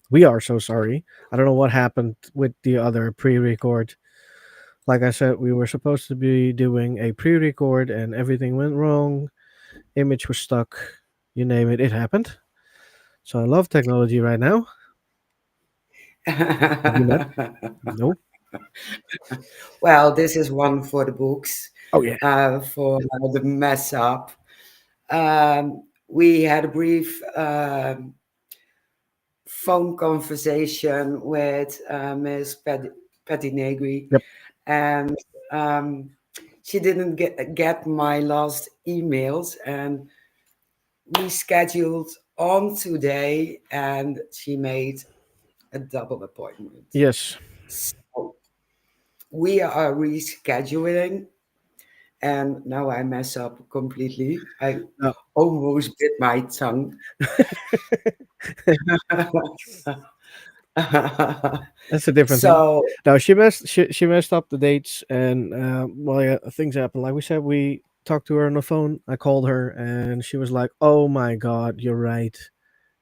We are so sorry. I don't know what happened with the other pre-record. Like I said, we were supposed to be doing a pre-record, and everything went wrong. Image was stuck. You name it, it happened. So I love technology right now. Have you met? No. Well, this is one for the books, Oh yeah. for the mess up. We had a brief phone conversation with Miss Patty Negri, Yep. and um, she didn't get my last emails, and we scheduled on today, and she made a double appointment. Yes. So we are rescheduling, and now I mess up completely. I No. almost bit my tongue. That's a different thing. So No, she messed up the dates, and well, yeah, things happen. Like we said, we talked to her on the phone. I called her, and she was like, "Oh my god, you're right.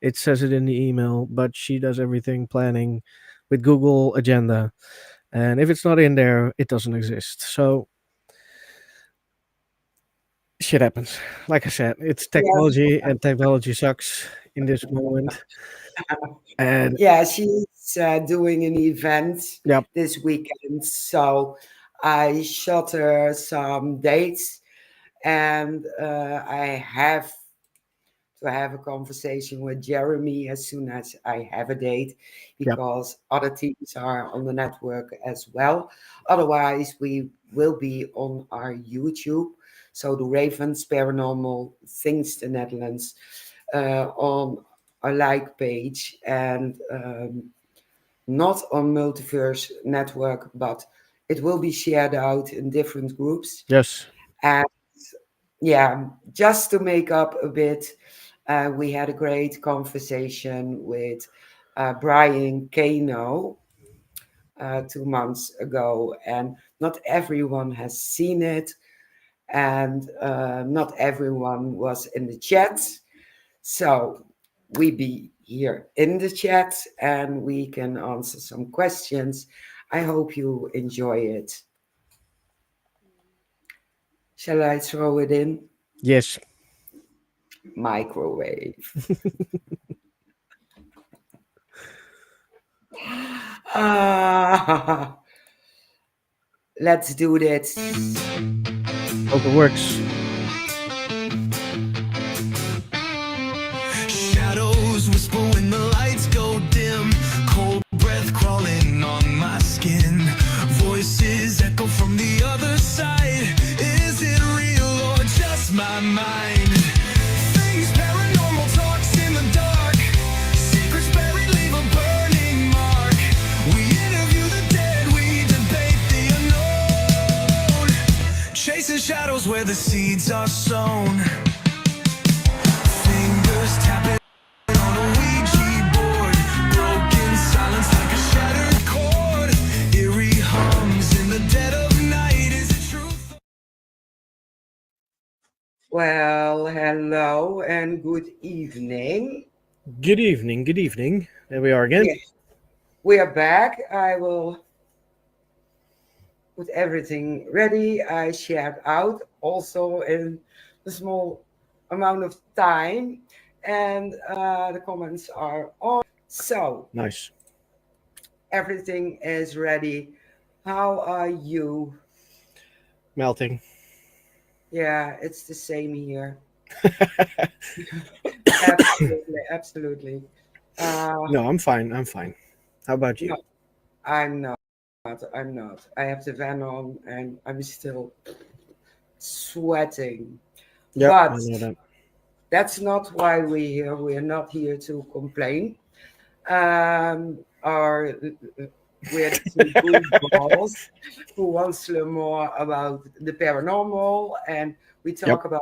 It says it in the email, but she does everything planning with Google Agenda, and if it's not in there, it doesn't exist." So shit happens. Like I said, it's yeah, technology, and technology sucks in this moment. And yeah, she's doing an event yeah, this weekend. So I shot her some dates, and I have to have a conversation with Jeremy as soon as I have a date, yeah, because other teams are on the network as well. Otherwise, we will be on our YouTube. So the Ravens Paranormal Things the Netherlands on our like page, and not on Multiverse Network, but it will be shared out in different groups. yes, And yeah, just to make up a bit, we had a great conversation with Brian Cano 2 months ago, and not everyone has seen it, and not everyone was in the chat. So we be here in the chat, and we can answer some questions. I hope you enjoy it. Shall I throw it in? yes. Microwave. Ah, let's do this. Hope it works. Shadows whisper when the lights go dim. Cold breath crawling on my skin. Voices echo from the other side. Is it real or just my mind? Things paranormal talks in the dark. Secrets buried leave a burning mark. We interview the dead, we debate the unknown. Chasing shadows where the seeds are sown. Fingers tapping on a Ouija board. Broken silence like a shattered chord. Eerie hums in the dead of night. Is it truth? Well, hello and good evening. Good evening. Good evening. There we are again. Yeah, we are back. I will put everything ready. I shared out also in a small amount of time, and the comments are on. So Nice. everything is ready. How are you? Melting. Yeah, it's the same here. Absolutely, absolutely. No, I'm fine. I'm fine. How about you? No, I'm not. I'm not. I have the van on and I'm still sweating. Yeah, I But know that. that's not why we're here. We're not here to complain. Or we're the two goofballs who wants to learn more about the paranormal, and we Yep. talk about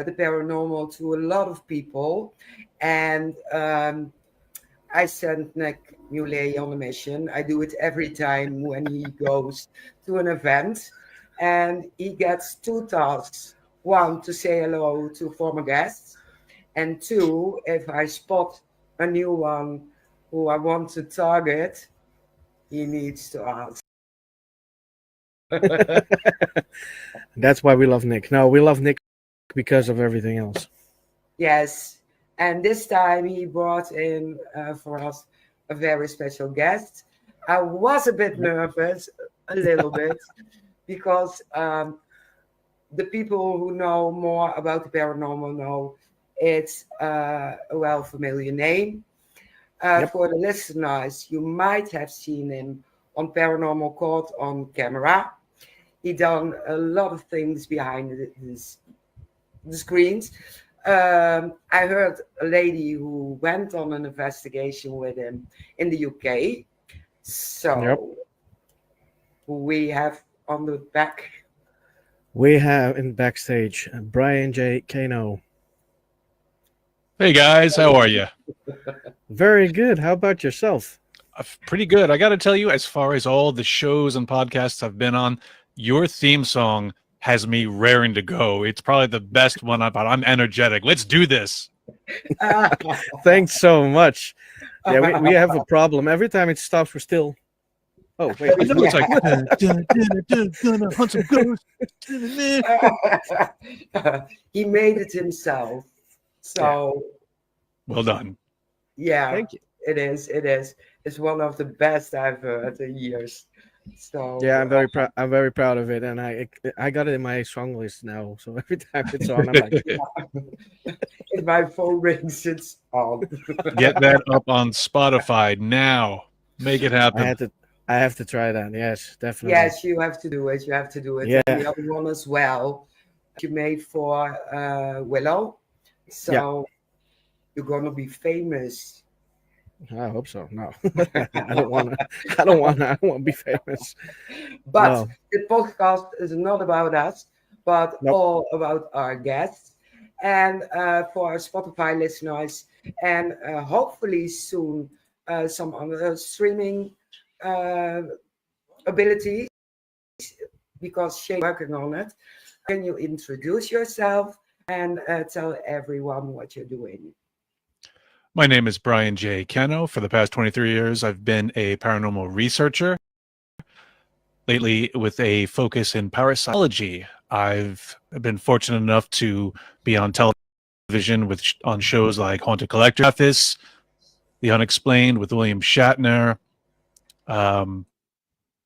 the paranormal to a lot of people. And I sent Nick Muley on a mission. I do it every time when he goes to an event, and he gets two tasks: one, to say hello to former guests, and two, if I spot a new one, who I want to target, he needs to ask. That's why we love Nick. No, we love Nick because of everything else. Yes, and this time he brought in for us a very special guest. I was a bit Yep. nervous, a little bit, because the people who know more about the paranormal know it's a well familiar name. Yep. For the listeners, you might have seen him on Paranormal Court on camera. He done a lot of things behind the screens. I heard a lady who went on an investigation with him in the UK. Yep. So we have on the back. We have in backstage Brian J Cano. Hey guys, how are you? Very good. How about yourself? Pretty good. I got to tell you, as far as all the shows and podcasts I've been on, your theme song has me raring to go. It's probably the best one I'm energetic. Let's do this. Thanks so much. Yeah, we have a problem. Every time it stops, we're still. Oh, wait. I know it's like gonna hunt some ghosts. He made it himself. So Well done. yeah, Thank you. it is. It is. It's one of the best I've heard in years. So Yeah, I'm very proud. I'm very proud of it, and I got it in my song list now. So every time it's on, I'm like, if my phone rings, it's on. Get that up on Spotify now. Make it I happen. had to. I have to try that. Yes, definitely. Yes, you have to do it. You have to do it. Yeah. And the other one as well. You made for Willow. So you're gonna be famous. I hope so. No, I don't want to. I don't want to. I don't want to be famous. But No. the podcast is not about us, but Nope. all about our guests. And for our Spotify listeners, and hopefully soon some other streaming uh, abilities, because Shane working on it. Can you introduce yourself and tell everyone what you're doing? My name is Brian J Cano. For the past 23 years, I've been a paranormal researcher. Lately, with a focus in parapsychology, I've been fortunate enough to be on television with on shows like Haunted Collector Office, The Unexplained with William Shatner, um,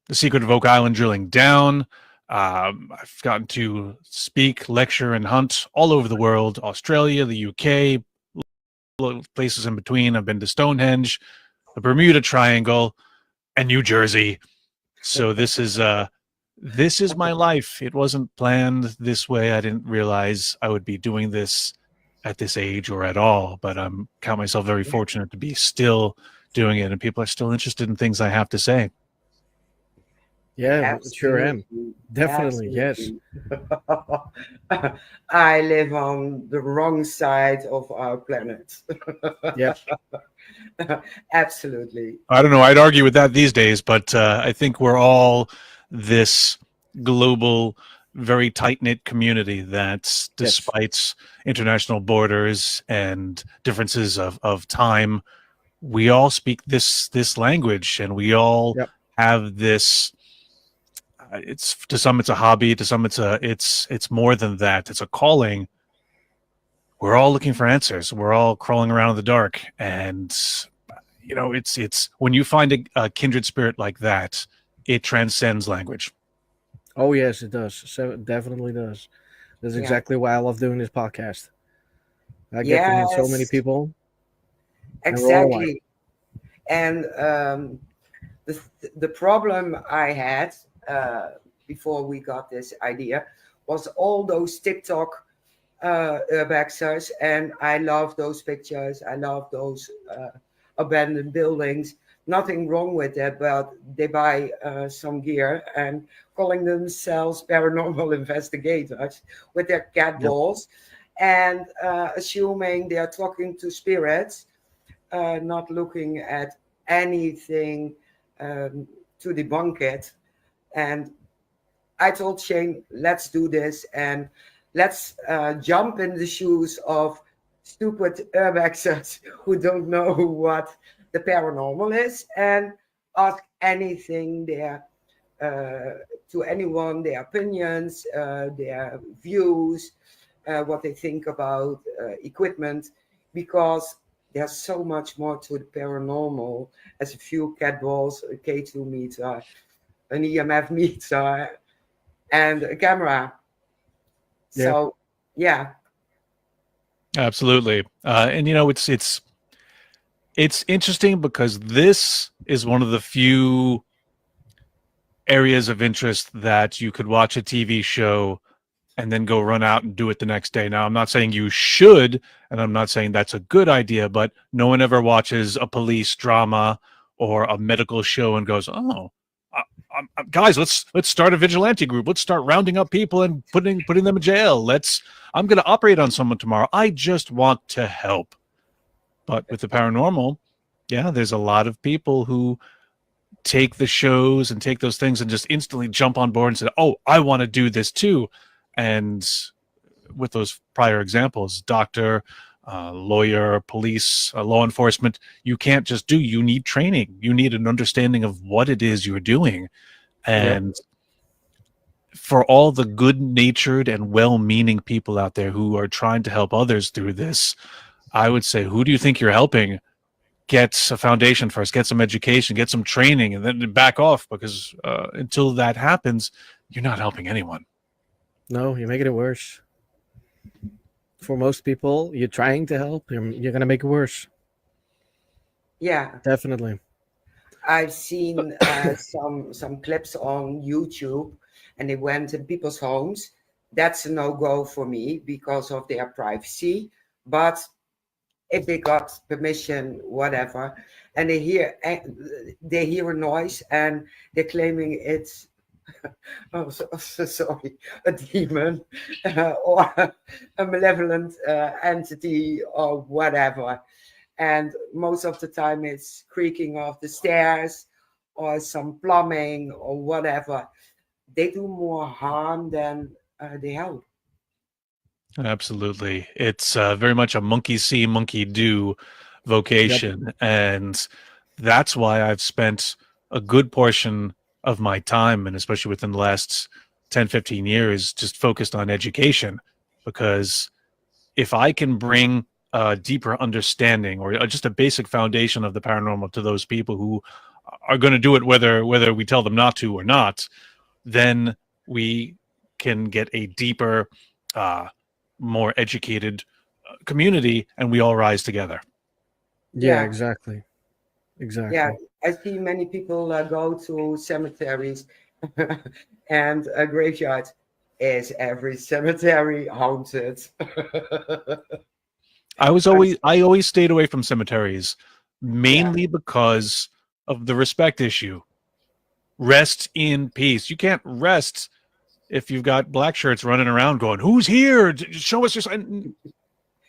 The Secret of Oak Island Drilling Down. I've gotten to speak, lecture, and hunt all over the world: Australia, the UK, places in between. I've been to Stonehenge, the Bermuda Triangle, and New Jersey. So this is my life. It wasn't planned this way. I didn't realize I would be doing this at this age or at all, but I'm count myself very fortunate to be still doing it, and people are still interested in things I have to say. Yeah, sure am. Absolutely. Definitely, yes. Absolutely. I live on the wrong side of our planet. Yep. Absolutely. I don't know. I'd argue with that these days, but I think we're all this global, very tight-knit community that, despite international borders and differences of time, we all speak this language, and we all have this. It's to some it's a hobby, to some it's more than that. It's a calling. We're all looking for answers. We're all crawling around in the dark, and it's when you find a kindred spirit like that, it transcends language. Oh yes, it does. So it definitely does. That's exactly why I love doing this podcast. I get to meet so many people. Exactly. And the problem I had before we got this idea was all those TikTok urbexers, and I love those pictures. I love those abandoned buildings. Nothing wrong with that, but they buy some gear and calling themselves paranormal investigators with their cat balls and assuming they are talking to spirits, not looking at anything to debunk it. And I told Shane, let's do this and let's jump in the shoes of stupid urbexers who don't know what the paranormal is, and ask anything there, to anyone, their opinions, their views, what they think about equipment, because there's so much more to the paranormal as a few cat balls, a K2 meter, an EMF meter, and a camera. Yeah. So, yeah, Absolutely. And it's interesting because this is one of the few areas of interest that you could watch a TV show and then go run out and do it the next day. Now, I'm not saying you should, and I'm not saying that's a good idea, but no one ever watches a police drama or a medical show and goes, "Oh, guys, let's start a vigilante group. Let's start rounding up people and putting them in jail. I'm going to operate on someone tomorrow. I just want to help." But with the paranormal, yeah, there's a lot of people who take the shows and take those things and just instantly jump on board and say, "Oh, I want to do this too." And with those prior examples, doctor, lawyer, police, law enforcement, you can't just do. You need training. You need an understanding of what it is you're doing. Yeah. And for all the good-natured and well-meaning people out there who are trying to help others through this, I would say, who do you think you're helping? Get a foundation first, get some education, get some training, and then back off, because until that happens, you're not helping anyone. No, you're making it worse. For most people, you're trying to help, you're going to make it worse. yeah. Definitely. I've seen some clips on YouTube, and they went in people's homes. That's a no-go for me because of their privacy. But if they got permission, whatever, and they hear a noise and they're claiming it's oh, sorry, a demon, or a malevolent entity or whatever. And most of the time it's creaking of the stairs or some plumbing or whatever. They do more harm than they help. Absolutely. It's very much a monkey see, monkey do Yep. vocation. And that's why I've spent a good portion of my time, and especially within the last 10, 15 years, just focused on education. Because if I can bring a deeper understanding or just a basic foundation of the paranormal to those people who are going to do it, whether we tell them not to or not, then we can get a deeper, uh, more educated community, and we all rise together. Yeah, Yeah, exactly. yeah. Exactly. I see many people go to cemeteries and a graveyard. Is every cemetery haunted? I I always stayed away from cemeteries, Yeah, mainly because of the respect issue. Rest in peace. You can't rest if you've got black shirts running around going, "Who's here? Show us your sign."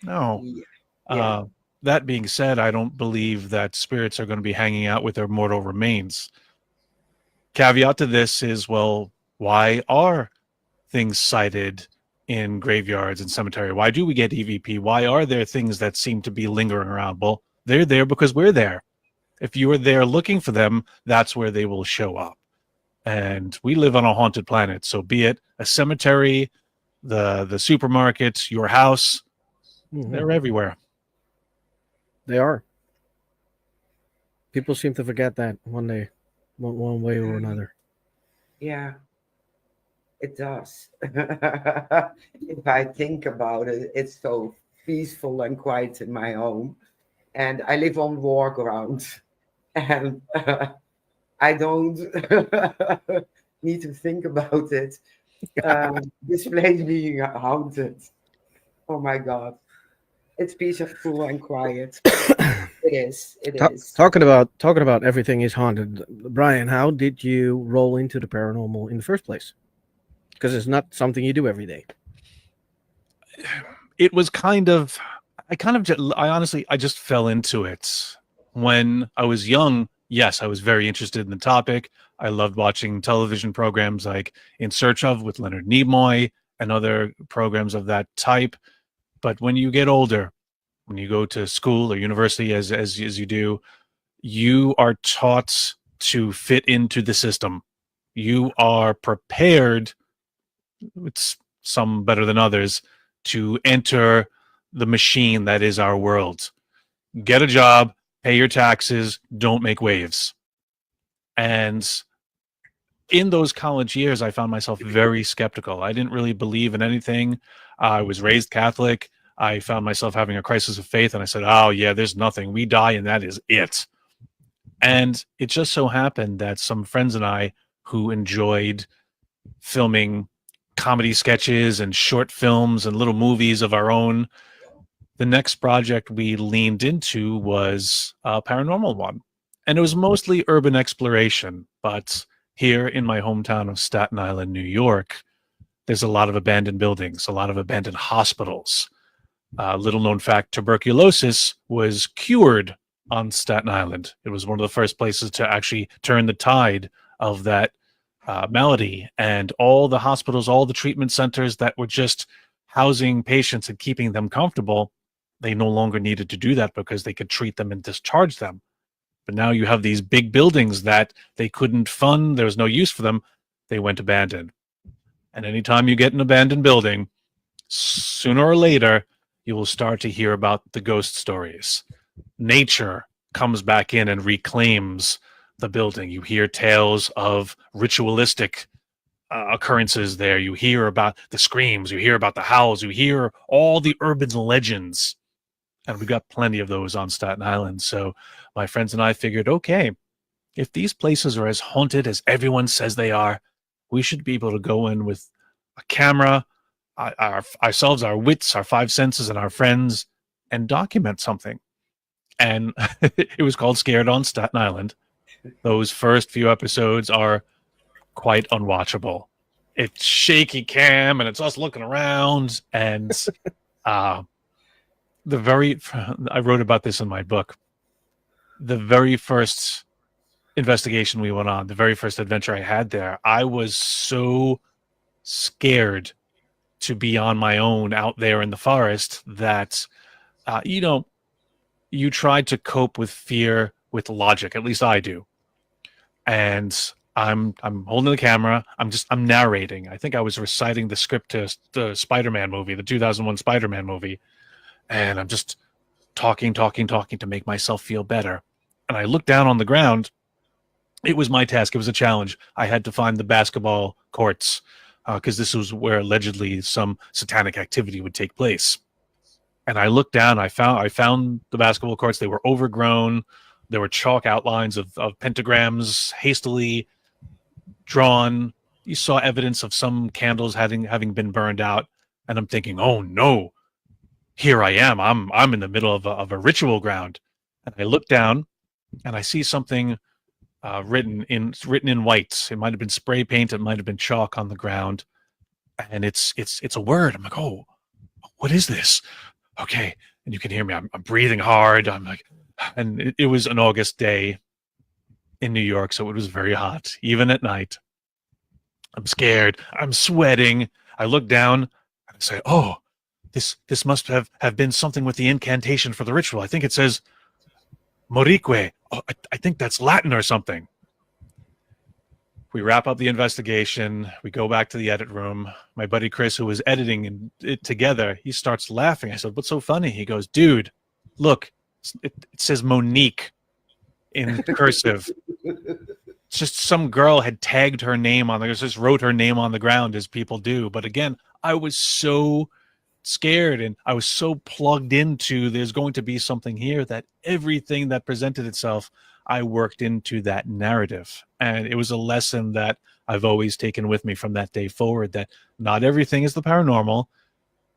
No. yeah, yeah, Uh, that being said, I don't believe that spirits are going to be hanging out with their mortal remains. Caveat to this is, well, why are things cited in graveyards and cemetery? Why do we get EVP? Why are there things that seem to be lingering around? Well, they're there because we're there. If you are there looking for them, that's where they will show up. And we live on a haunted planet, so be it a cemetery, the supermarket, your house, Hmm. they're everywhere. They are. People seem to forget that one day, one way or another. yeah. It does. If I think about it, it's so peaceful and quiet in my home, and I live on war ground, and I don't need to think about it. This place being haunted. Oh my God. It's peaceful and quiet. It is. It is. Talking about everything is haunted. Brian, how did you roll into the paranormal in the first place? Because it's not something you do every day. It was kind of, I honestly, I just fell into it when I was young. Yes, I was very interested in the topic. I loved watching television programs like In Search of with Leonard Nimoy and other programs of that type. But when you get older, when you go to school or university, as you do, you are taught to fit into the system. You are prepared, it's some better than others, to enter the machine that is our world. Get a job, pay your taxes, don't make waves. And in those college years, I found myself very skeptical. I didn't really believe in anything. I was raised Catholic. I found myself having a crisis of faith, and I said, oh, yeah, there's nothing. We die, and that is it. And it just so happened that some friends and I who enjoyed filming comedy sketches and short films and little movies of our own, the next project we leaned into was a paranormal one. And it was mostly urban exploration, but here in my hometown of Staten Island, New York, there's a lot of abandoned buildings, a lot of abandoned hospitals. Little known fact, tuberculosis was cured on Staten Island. It was one of the first places to actually turn the tide of that malady. And all the hospitals, all the treatment centers that were just housing patients and keeping them comfortable, they no longer needed to do that because they could treat them and discharge them. But now you have these big buildings that they couldn't fund. There was no use for them. They went abandoned. And anytime you get an abandoned building, sooner or later, you will start to hear about the ghost stories. Nature comes back in and reclaims the building. You hear tales of ritualistic occurrences there. You hear about the screams. You hear about the howls. You hear all the urban legends. And we got plenty of those on Staten Island. So my friends and I figured, okay, if these places are as haunted as everyone says they are, we should be able to go in with a camera, ourselves, our wits, our five senses, and our friends, and document something. And it was called Scared on Staten Island. Those first few episodes are quite unwatchable. It's shaky cam, and it's us looking around, and I wrote about this in my book. The very first investigation we went on, the very first adventure I had there, I was so scared to be on my own out there in the forest that, you tried to cope with fear with logic. At least I do. And I'm holding the camera. I'm narrating. I think I was reciting the script to the Spider-Man movie, the 2001 Spider-Man movie. And I'm just talking to make myself feel better. And I looked down on the ground. It was my task. It was a challenge. I had to find the basketball courts because this was where allegedly some satanic activity would take place. And I looked down. I found the basketball courts. They were overgrown. There were chalk outlines of pentagrams hastily drawn. You saw evidence of some candles having been burned out. And I'm thinking, oh no, here I am. I'm in the middle of a ritual ground. And I look down and I see something written in white. It might have been spray paint. It might have been chalk on the ground. And it's a word. I'm like, oh, what is this? Okay. And you can hear me. I'm breathing hard. I'm like, and it was an August day in New York, so it was very hot, even at night. I'm scared. I'm sweating. I look down and I say, oh, this must have been something with the incantation for the ritual. I think it says Morique. Oh, I think that's Latin or something. We wrap up the investigation. We go back to the edit room. My buddy Chris, who was editing it together, he starts laughing. I said, what's so funny? He goes, dude, look, it says Monique in cursive. It's just some girl had tagged her name on there, just wrote her name on the ground as people do. But again, I was so scared and I was so plugged into there's going to be something here that everything that presented itself, I worked into that narrative. And it was a lesson that I've always taken with me from that day forward, that not everything is the paranormal.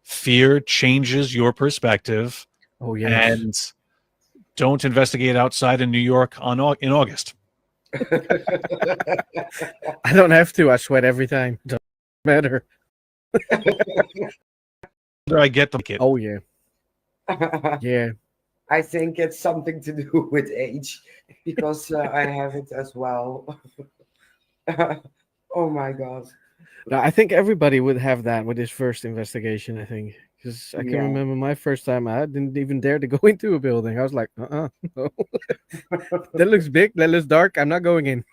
Fear changes your perspective. Oh, yes. And don't investigate outside in New York in August. I don't have to. I sweat every time. Doesn't matter. I get the kid. Oh, yeah. Yeah. I think it's something to do with age because I have it as well. Oh my God. No, I think everybody would have that with his first investigation, I think. Because I can Yeah. remember my first time, I didn't even dare to go into a building. I was like, no. That looks big, that looks dark. I'm not going in.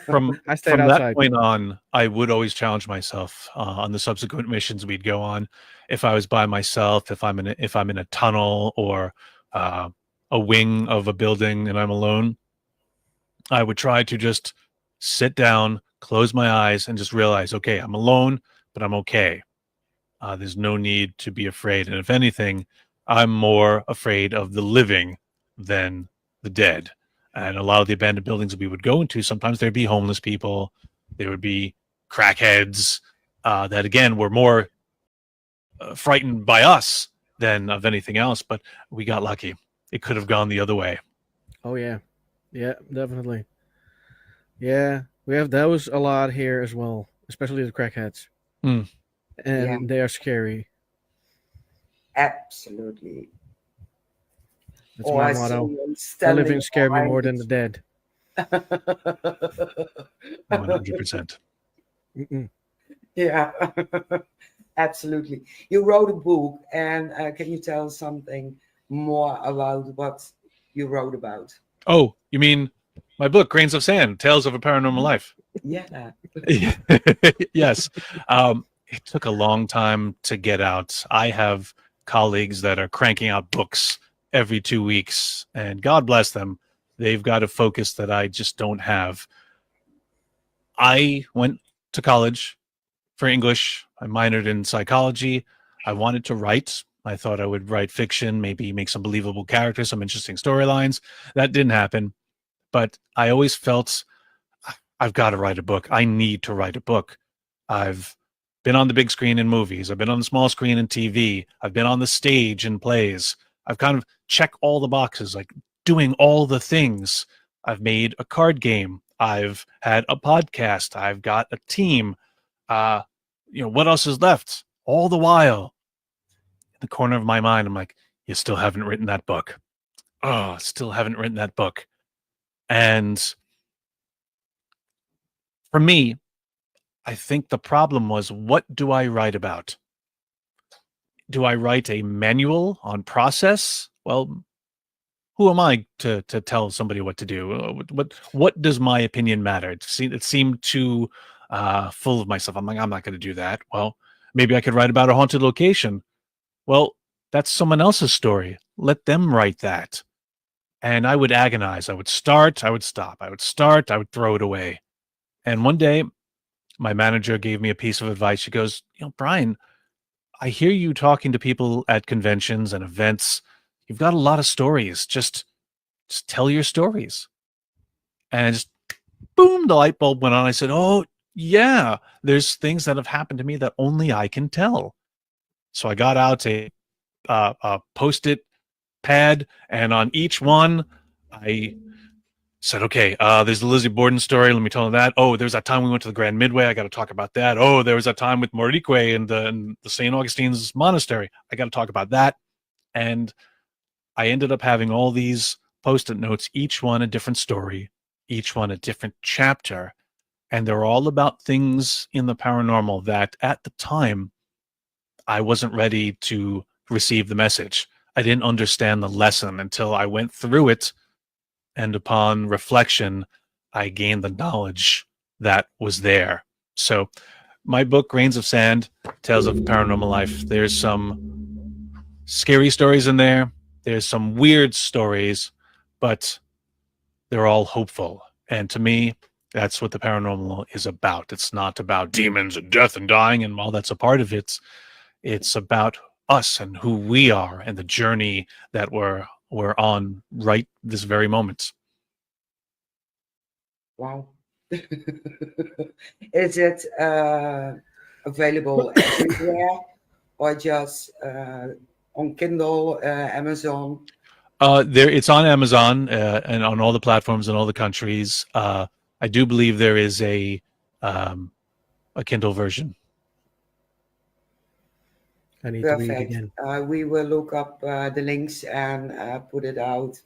From I stayed from that outside. point on, I would always challenge myself on the subsequent missions we'd go on. If I was by myself, if I'm in a tunnel or uh, a wing of a building and I'm alone, I would try to just sit down, close my eyes, and just realize, okay, I'm alone, but I'm okay. There's no need to be afraid. And if anything, I'm more afraid of the living than the dead. And a lot of the abandoned buildings that we would go into, sometimes there'd be homeless people, there would be crackheads that, again, were more frightened by us than of anything else. But we got lucky. It could have gone the other way. Oh yeah, yeah, definitely. Yeah, we have those a lot here as well, especially the crackheads, Mm. Yeah. and they are scary. Absolutely. That's Oh, my I saw motto. you The standing living scare me behind more than the dead. it. 100%. Mm-mm. Yeah. Absolutely. You wrote a book, and can you tell us something more about what you wrote about? Oh, you mean my book, Grains of Sand, Tales of a Paranormal Life? Yeah. Yes. It took a long time to get out. I have colleagues that are cranking out books every 2 weeks, and God bless them. They've got a focus that I just don't have. I went to college for English. I minored in psychology. I wanted to write. I thought I would write fiction, maybe make some believable characters, some interesting storylines. That didn't happen. But I always felt I've got to write a book. I need to write a book. I've been on the big screen in movies. I've been on the small screen in TV. I've been on the stage in plays. I've kind of checked all the boxes, like doing all the things. I've made a card game. I've had a podcast. I've got a team. Uh, what else is left? All the while, in the corner of my mind, I'm like, you still haven't written that book. Oh, still haven't written that book. And for me, I think the problem was, what do I write about? Do I write a manual on process? Well, who am I to tell somebody what to do? What does my opinion matter? It seemed too full of myself. I'm like, I'm not going to do that. Well, maybe I could write about a haunted location. Well, that's someone else's story. Let them write that. And I would agonize. I would start. I would stop. I would start. I would throw it away. And one day, my manager gave me a piece of advice. She goes, Brian, I hear you talking to people at conventions and events. You've got a lot of stories. Just tell your stories. And just boom, the light bulb went on. I said, "Oh, yeah, there's things that have happened to me that only I can tell." So I got out a post-it pad, and on each one, I said, okay, there's the Lizzie Borden story. Let me tell you that. Oh, there's that time we went to the Grand Midway. I got to talk about that. Oh, there was that time with Morique and the St. Augustine's Monastery. I got to talk about that. And I ended up having all these post-it notes, each one a different story, each one a different chapter. And they're all about things in the paranormal that at the time I wasn't ready to receive the message. I didn't understand the lesson until I went through it, and upon reflection, I gained the knowledge that was there. So, my book, Grains of Sand, Tales of Paranormal Life, there's some scary stories in there. There's some weird stories, but they're all hopeful. And to me, that's what the paranormal is about. It's not about demons and death and dying, and while that's a part of it, it's about us and who we are and the journey that we're on right this very moment. Wow. Is it available everywhere or just on Kindle, Amazon? It's on Amazon and on all the platforms in all the countries. I do believe there is um, a Kindle version. I need to read Perfect. again. We will look up the links and put it out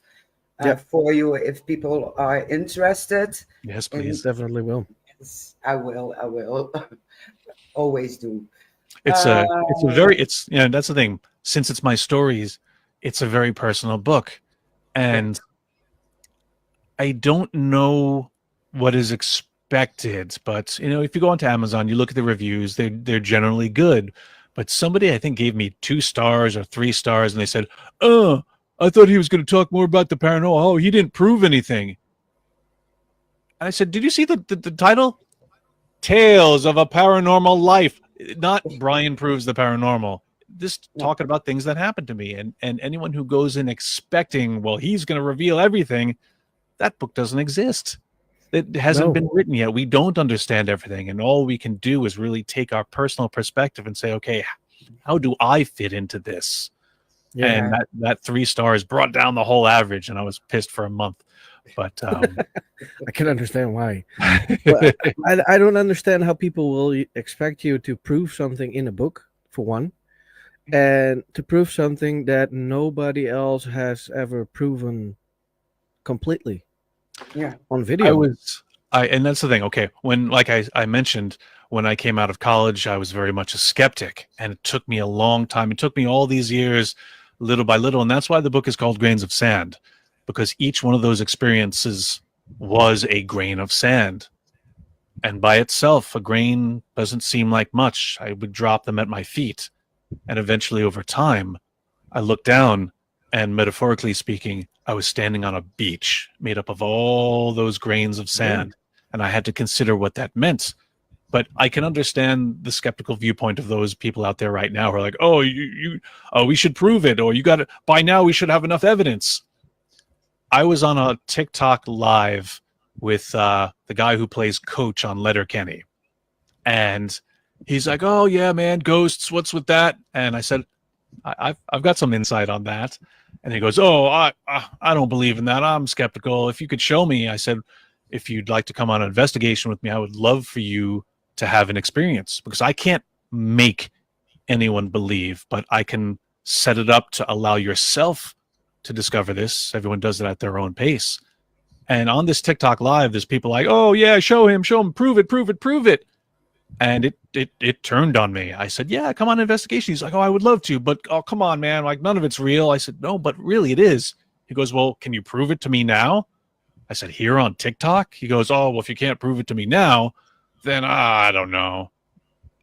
Yep, for you if people are interested. Yes, In please. definitely will. yes, I will. Always do. It's a very, it's, you know, that's the thing. Since it's my stories, it's a very personal book, Yeah. and I don't know what is expected, but you know, if you go onto Amazon, you look at the reviews, they're generally good. But somebody I think gave me 2 stars or 3 stars, and they said, "Oh, I thought he was going to talk more about the paranormal. Oh, he didn't prove anything." And I said, "Did you see the title? Tales of a Paranormal Life, not Brian proves the paranormal." Just No. talking about things that happened to me, and anyone who goes in expecting, well, he's going to reveal everything, that book doesn't exist. It hasn't No. been written yet. We don't understand everything, and all we can do is really take our personal perspective and say, okay, how do I fit into this? Yeah. And Yeah. that 3 stars brought down the whole average, and I was pissed for a month. But I can understand why. But I don't understand how people will expect you to prove something in a book, for one, and to prove something that nobody else has ever proven completely Yeah. on I video. was I and that's the thing. Okay, when like I mentioned, when I came out of college, I was very much a skeptic, and it took me a long time. It took me all these years, little by little, and that's why the book is called Grains of Sand, because each one of those experiences was a grain of sand. And by itself, a grain doesn't seem like much. I would drop them at my feet, and eventually over time, I looked down, and metaphorically speaking, I was standing on a beach made up of all those grains of Yeah. sand, and I had to consider what that meant. But I can understand the skeptical viewpoint of those people out there right now who are like, "Oh, we should prove it, or you got to by now we should have enough evidence." I was on a TikTok live with the guy who plays Coach on Letterkenny, and he's like, "Oh yeah, man, ghosts. What's with that?" And I said, I've got some insight on that." And he goes, "Oh, I don't believe in that. I'm skeptical. If you could show me," I said, "if you'd like to come on an investigation with me, I would love for you to have an experience, because I can't make anyone believe, but I can set it up to allow yourself to discover this. Everyone does it at their own pace." And on this TikTok live, there's people like, "Oh yeah, show him, prove it, prove it, prove it." And it turned on me. I said, "Yeah, come on, investigation." He's like, "Oh, I would love to, but oh, come on, man, like none of it's real." I said, "No, but really it is." He goes, "Well, can you prove it to me now?" I said, "Here on TikTok?" He goes, "Oh, well, if you can't prove it to me now, then I don't know."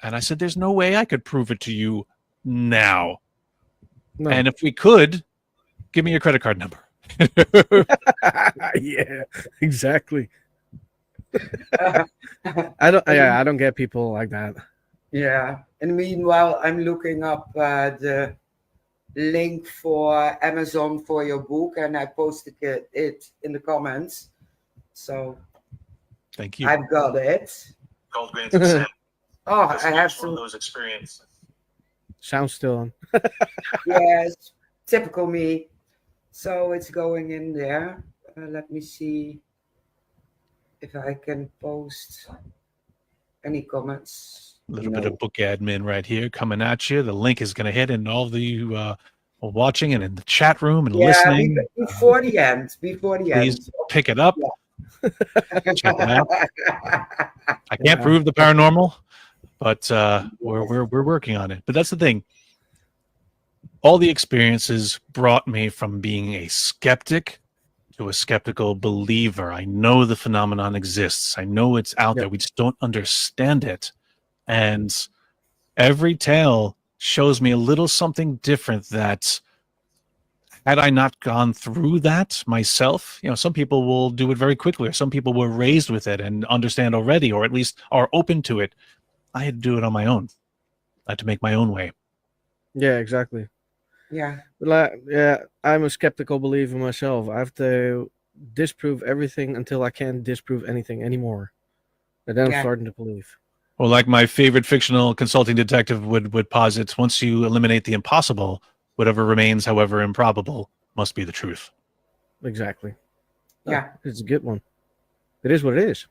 And I said, "There's no way I could prove it to you now. No. And if we could, give me your credit card number." Yeah, exactly. I don't get people like that. Yeah. And meanwhile, I'm looking up the link for Amazon for your book, and I posted it in the comments. So Thank you. I've got it. Called Grains of Sand. Oh, I have One of to. those experiences. Sounds still on. Yes, typical me. So it's going in there. Let me see if I can post any comments. A little bit of book admin right here coming at you. The link is going to hit in all of you watching and in the chat room and Yeah, listening. before the end. Before the Please end. pick it up. Check it out. I can't Yeah. prove the paranormal, but we're working on it. But that's the thing. All the experiences brought me from being a skeptic to a skeptical believer. I know the phenomenon exists. I know it's out there. We just don't understand it. And every tale shows me a little something different that, had I not gone through that myself, you know, some people will do it very quickly, or some people were raised with it and understand already, or at least are open to it. I had to do it on my own. I had to make my own way. Yeah, exactly. Yeah. Yeah, I'm a skeptical believer myself. I have to disprove everything until I can't disprove anything anymore. And then I'm Yeah. starting to believe. Well, like my favorite fictional consulting detective would posit, once you eliminate the impossible, whatever remains, however improbable, must be the truth. Exactly. Yeah. It's a good one. It is what it is.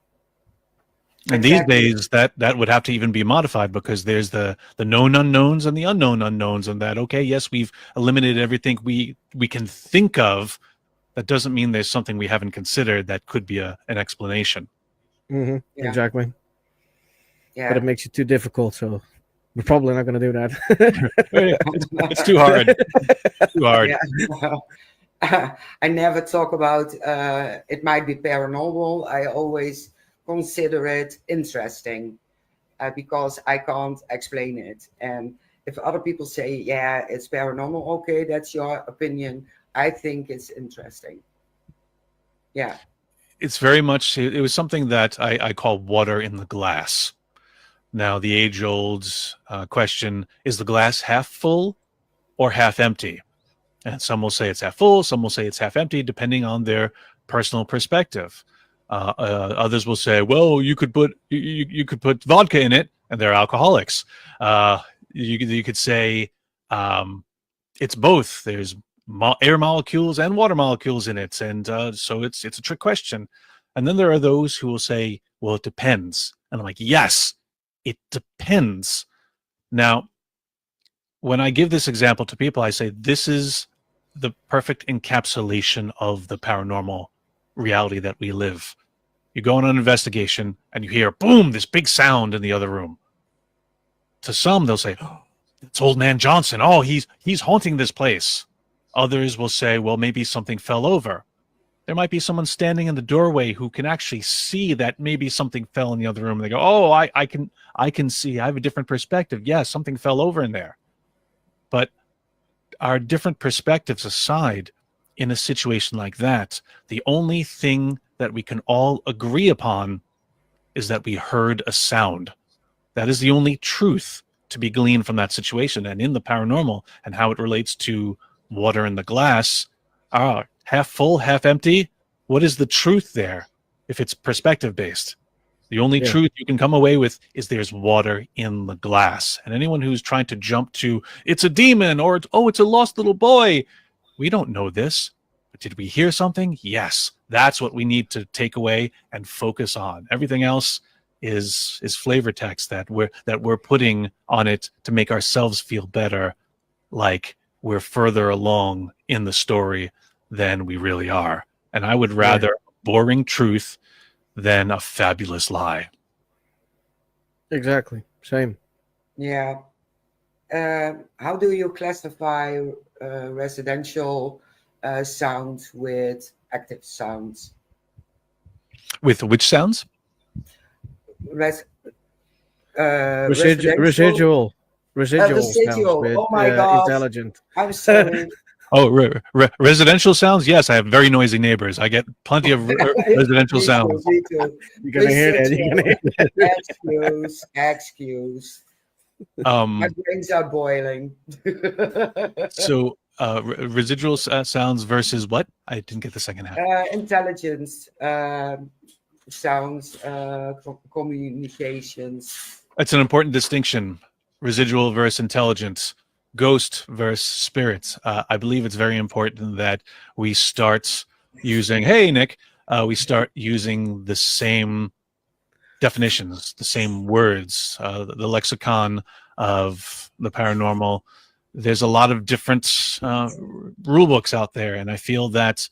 And Exactly. these days, that would have to even be modified, because there's the known unknowns and the unknown unknowns, and that, okay, yes, we've eliminated everything we can think of. That doesn't mean there's something we haven't considered that could be an explanation. Mm-hmm. Yeah. Exactly. Yeah. But it makes it too difficult, so We're probably not going to do that. It's too hard. Too hard. Yeah. I never talk about it might be paranormal. I always consider it interesting because I can't explain it. And if other people say, yeah, it's paranormal, okay, that's your opinion. I think it's interesting. Yeah. It's very much, it was something that I call water in the glass. Now, the age-old question, is the glass half full or half empty? And some will say it's half full, some will say it's half empty, depending on their personal perspective. Others will say, well, you could put vodka in it, and they're alcoholics. You could say it's both. There's air molecules and water molecules in it, and so it's a trick question. And then there are those who will say, well, it depends. And I'm like, yes, it depends. Now, when I give this example to people, I say this is the perfect encapsulation of the paranormal reality that we live. You go on an investigation and you hear, boom, this big sound in the other room. To some, they'll say, oh, it's old man Johnson. Oh, he's haunting this place. Others will say, well, maybe something fell over. There might be someone standing in the doorway who can actually see that maybe something fell in the other room. And they go, oh, I can see. I have a different perspective. Yes, something fell over in there. But our different perspectives aside, in a situation like that, the only thing that we can all agree upon is that we heard a sound. That is the only truth to be gleaned from that situation. And in the paranormal and how it relates to water in the glass, half full, half empty, what is the truth there if it's perspective based? The only truth you can come away with is there's water in the glass. And anyone who's trying to jump to, it's a demon, or it's a lost little boy, we don't know this. But did we hear something? Yes. That's what we need to take away and focus on. Everything else is flavor text that we're putting on it to make ourselves feel better, like we're further along in the story than we really are. And I would rather a boring truth than a fabulous lie. Exactly. Same. Yeah. How do you classify residential sounds with active sounds? With which sounds? Residual sounds with oh my God. intelligent. I'm sorry. Oh, residential sounds? Yes, I have very noisy neighbors. I get plenty of residential sounds. Me too. You're gonna hear that. Excuse. My brains are boiling. So, residual sounds versus what? I didn't get the second half. Intelligence sounds, communications. It's an important distinction. Residual versus intelligence. Ghost versus spirits. I believe it's very important that we start using, hey, Nick, we start using the same definitions, the same words, the lexicon of the paranormal. There's a lot of different rule books out there, and I feel that,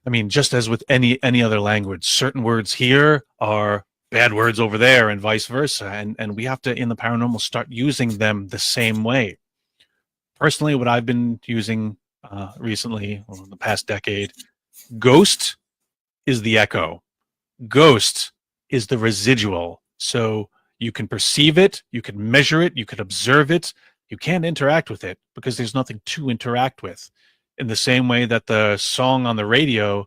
I mean, just as with any other language, certain words here are bad words over there and vice versa, and we have to, in the paranormal, start using them the same way. Personally, what I've been using recently, or in the past decade, ghost is the echo. Ghost is the residual. So you can perceive it, you can measure it, you can observe it, you can't interact with it because there's nothing to interact with. In the same way that the song on the radio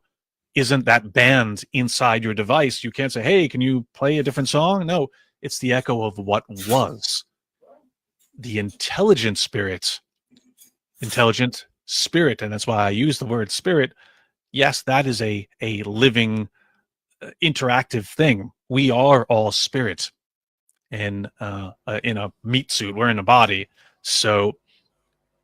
isn't that band inside your device. You can't say, hey, can you play a different song? No, it's the echo of what was. The intelligent spirit, and that's why I use the word spirit. Yes, that is a living, interactive thing. We are all spirit in a meat suit. We're in a body. So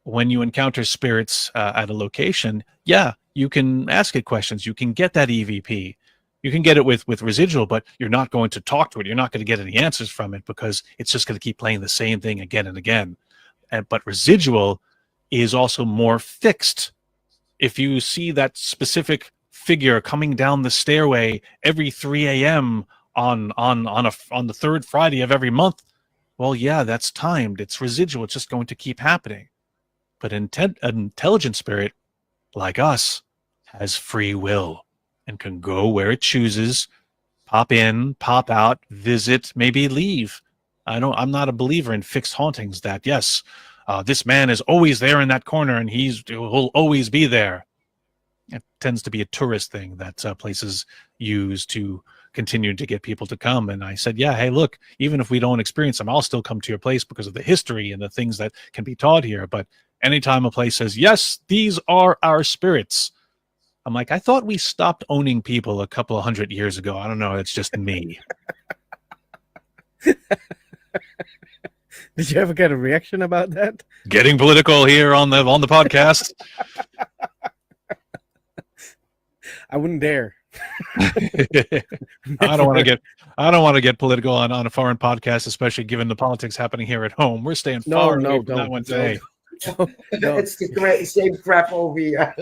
when you encounter spirits at a location, you can ask it questions. You can get that EVP. You can get it with residual, but you're not going to talk to it. You're not going to get any answers from it because it's just going to keep playing the same thing again and again. But residual is also more fixed. If you see that specific figure coming down the stairway every 3 a.m. on the third Friday of every month, Well, yeah, that's timed. It's residual. It's just going to keep happening. But an intelligent spirit, like us, has free will and can go where it chooses, pop in, pop out, visit, maybe leave. I'm not a believer in fixed hauntings that, yes, this man is always there in that corner and will always be there. It tends to be a tourist thing that places use to continue to get people to come. And I said, yeah, hey, look, even if we don't experience them, I'll still come to your place because of the history and the things that can be taught here. But anytime a place says, yes, these are our spirits, I'm like, I thought we stopped owning people a couple of 100 years ago. I don't know. It's just me. Did you ever get a reaction about that? Getting political here on the podcast. I wouldn't dare. I don't want to get political on a foreign podcast, especially given the politics happening here at home. We're staying far away from that one today. It's the same crap over here.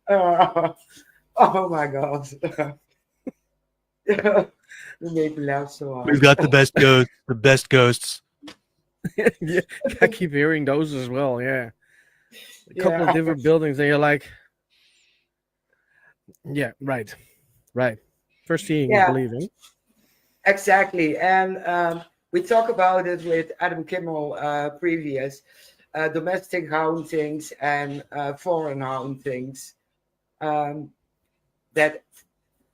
Oh my God. You make me laugh so hard. We've got the best ghosts. Yeah, I keep hearing those as well. Yeah, a couple of different buildings, and you're like, yeah, right. First seeing is believing. Exactly, and we talk about it with Adam Kimmel previous domestic hauntings and foreign hauntings. That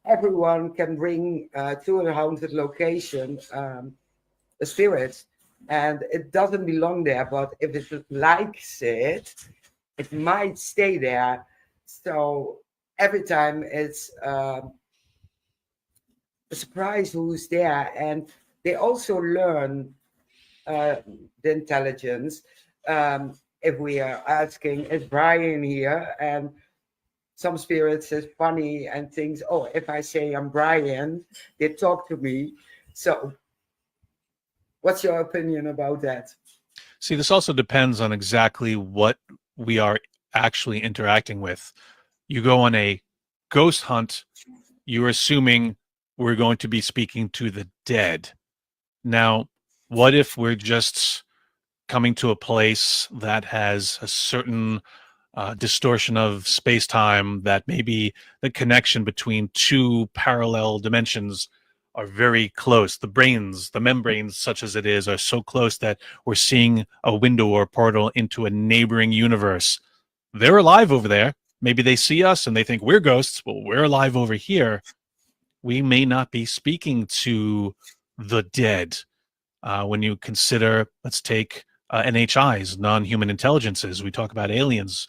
everyone can bring to a haunted location a spirit, and it doesn't belong there, but if it likes it, it might stay there. So every time it's a surprise who's there, and they also learn the intelligence. If we are asking, is Brian here? And some spirits is funny and things. Oh, if I say I'm Brian, they talk to me. So what's your opinion about that? See, this also depends on exactly what we are actually interacting with. You go on a ghost hunt, you're assuming we're going to be speaking to the dead. Now, what if we're just coming to a place that has a certain distortion of space-time, that maybe the connection between two parallel dimensions are very close. The membranes, such as it is, are so close that we're seeing a window or a portal into a neighboring universe. They're alive over there. Maybe they see us and they think we're ghosts. Well, we're alive over here. We may not be speaking to the dead. When you consider, let's take NHIs, non-human intelligences. We talk about aliens.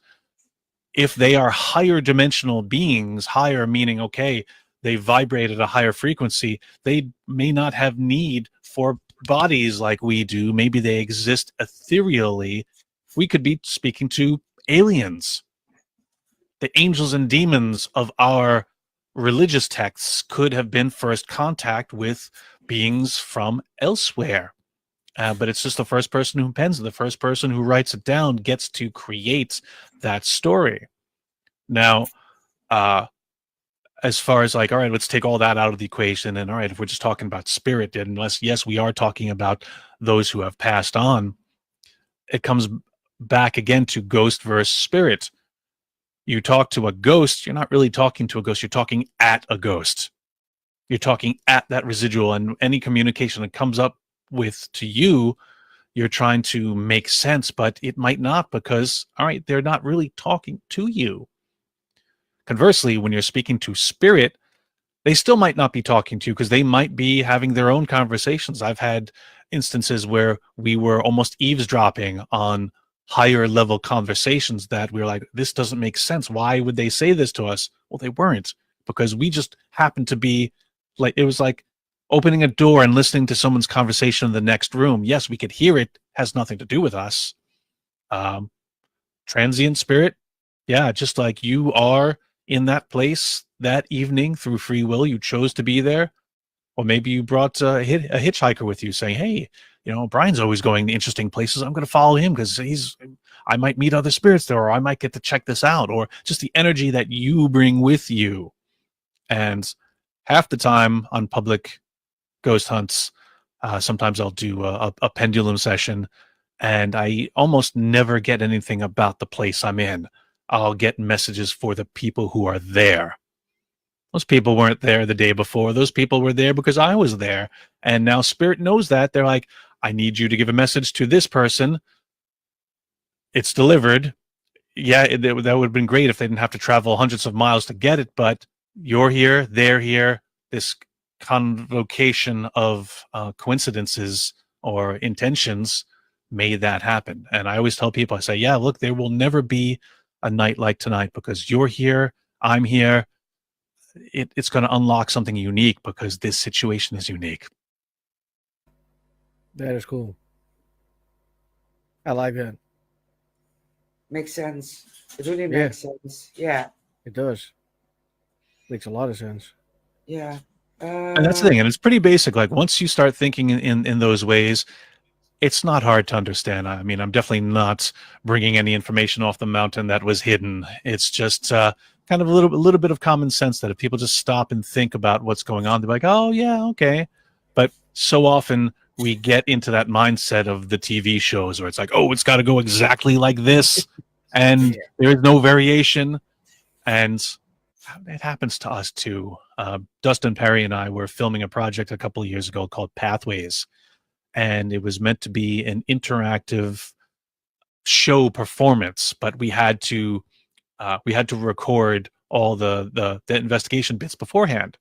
If they are higher dimensional beings, higher meaning, okay, they vibrate at a higher frequency, they may not have need for bodies like we do. Maybe they exist ethereally. We could be speaking to aliens. The angels and demons of our religious texts could have been first contact with beings from elsewhere. But it's just the first person who pens it, the first person who writes it down gets to create that story. Now, as far as like, all right, let's take all that out of the equation. And all right, if we're just talking about spirit, unless, yes, we are talking about those who have passed on, it comes back again to ghost versus spirit. You talk to a ghost, you're not really talking to a ghost, you're talking at a ghost. You're talking at that residual, and any communication that comes up with to you, you're trying to make sense, but it might not, because, all right, they're not really talking to you. Conversely, when you're speaking to spirit, they still might not be talking to you because they might be having their own conversations. I've had instances where we were almost eavesdropping on higher level conversations that we were like, this doesn't make sense. Why would they say this to us? Well, they weren't, because we just happened to be like, it was like opening a door and listening to someone's conversation in the next room. Yes, we could hear it, has nothing to do with us. Transient spirit, yeah, just like you are in that place that evening through free will, you chose to be there. Or maybe you brought a hitchhiker with you saying, hey, Brian's always going to interesting places. I'm going to follow him because I might meet other spirits there, or I might get to check this out, or just the energy that you bring with you. And half the time on public ghost hunts, Sometimes I'll do a pendulum session, and I almost never get anything about the place I'm in. I'll get messages for the people who are there. Those people weren't there the day before. Those people were there because I was there. And now Spirit knows that. They're like, I need you to give a message to this person. It's delivered. Yeah, that would have been great if they didn't have to travel hundreds of miles to get it, but you're here, they're here. This convocation of coincidences or intentions made that happen. And I always tell people, I say, yeah, look, there will never be a night like tonight because you're here, I'm here. It's going to unlock something unique because this situation is unique. That is cool. I like that. Makes sense. It really Yeah. makes sense. Yeah. It does. Makes a lot of sense. Yeah. And that's the thing. And it's pretty basic. Like once you start thinking in those ways, it's not hard to understand. I mean, I'm definitely not bringing any information off the mountain that was hidden. It's just kind of a little bit of common sense that if people just stop and think about what's going on, they're like, oh, yeah, okay. But so often we get into that mindset of the TV shows where it's like, oh, it's got to go exactly like this. And there is no variation. And it happens to us too. Dustin Perry and I were filming a project a couple of years ago called Pathways. And it was meant to be an interactive show performance, but we had to record all the investigation bits beforehand.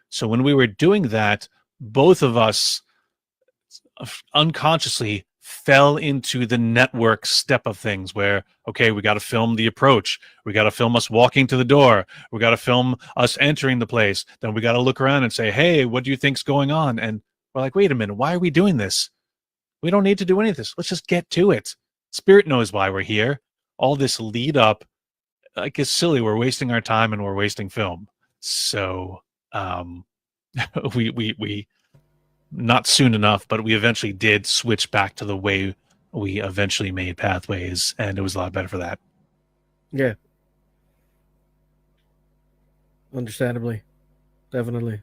So when we were doing that, both of us unconsciously fell into the network step of things where, okay, we got to film the approach. We got to film us walking to the door. We got to film us entering the place. Then we got to look around and say, hey, what do you think's going on? And we're like, wait a minute, why are we doing this? We don't need to do any of this. Let's just get to it. Spirit knows why we're here. All this lead up, like, it's silly. We're wasting our time and we're wasting film. So we not soon enough, but we eventually did switch back to the way we eventually made Pathways, and it was a lot better for that. Yeah. Understandably. Definitely.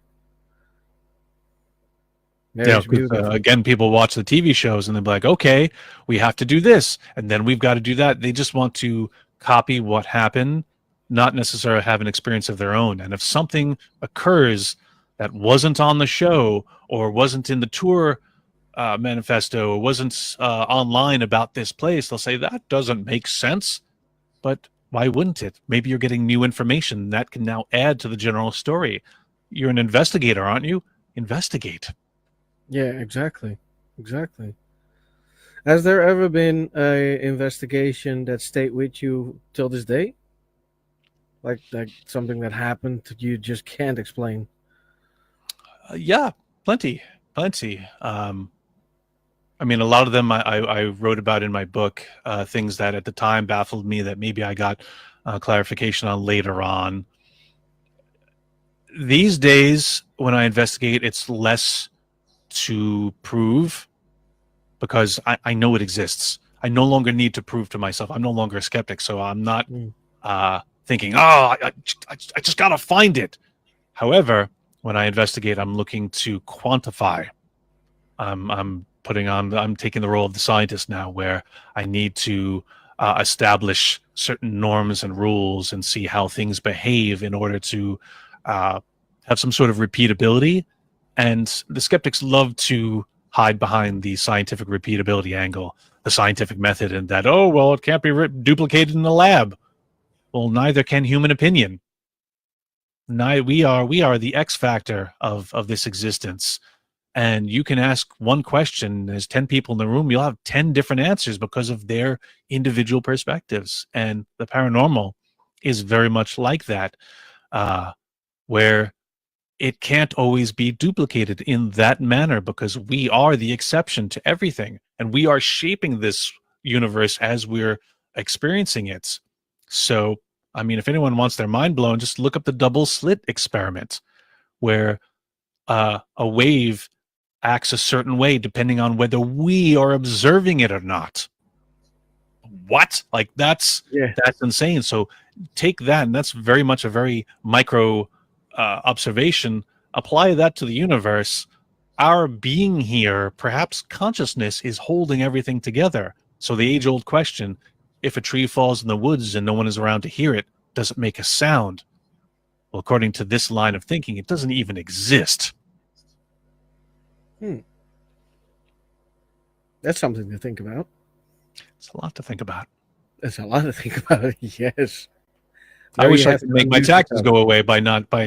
Yeah, again, people watch the TV shows and they're like, okay, we have to do this, and then we've got to do that. They just want to copy what happened, not necessarily have an experience of their own. And if something occurs that wasn't on the show or wasn't in the tour manifesto or wasn't online about this place, they'll say, that doesn't make sense. But why wouldn't it? Maybe you're getting new information that can now add to the general story. You're an investigator, aren't you? Investigate. Yeah, exactly. Exactly. Has there ever been a investigation that stayed with you till this day? Like something that happened that you just can't explain? Yeah, plenty. I mean, a lot of them I wrote about in my book, things that at the time baffled me that maybe I got clarification on later on. These days, when I investigate, it's less to prove because I know it exists. I no longer need to prove to myself. I'm no longer a skeptic, so I'm not thinking, oh, I just got to find it. However, when I investigate, I'm looking to quantify. I'm taking the role of the scientist now, where I need to establish certain norms and rules and see how things behave in order to have some sort of repeatability. And the skeptics love to hide behind the scientific repeatability angle, the scientific method, and that, oh, well, it can't be duplicated in the lab. Well, neither can human opinion. We are the X factor of this existence. And you can ask one question, there's 10 people in the room, you'll have 10 different answers because of their individual perspectives. And the paranormal is very much like that, where it can't always be duplicated in that manner because we are the exception to everything. And we are shaping this universe as we're experiencing it. So, I mean, if anyone wants their mind blown, just look up the double slit experiment, where a wave acts a certain way depending on whether we are observing it or not. What? Like, that's insane. So take that, and that's very much a very micro observation, apply that to the universe, our being here, perhaps consciousness is holding everything together. So the age-old question, if a tree falls in the woods and no one is around to hear it, does it make a sound? Well, according to this line of thinking, it doesn't even exist. That's something to think about. It's a lot to think about. That's a lot to think about. Yes. I There wish you I have could to make my unmute taxes yourself. go away by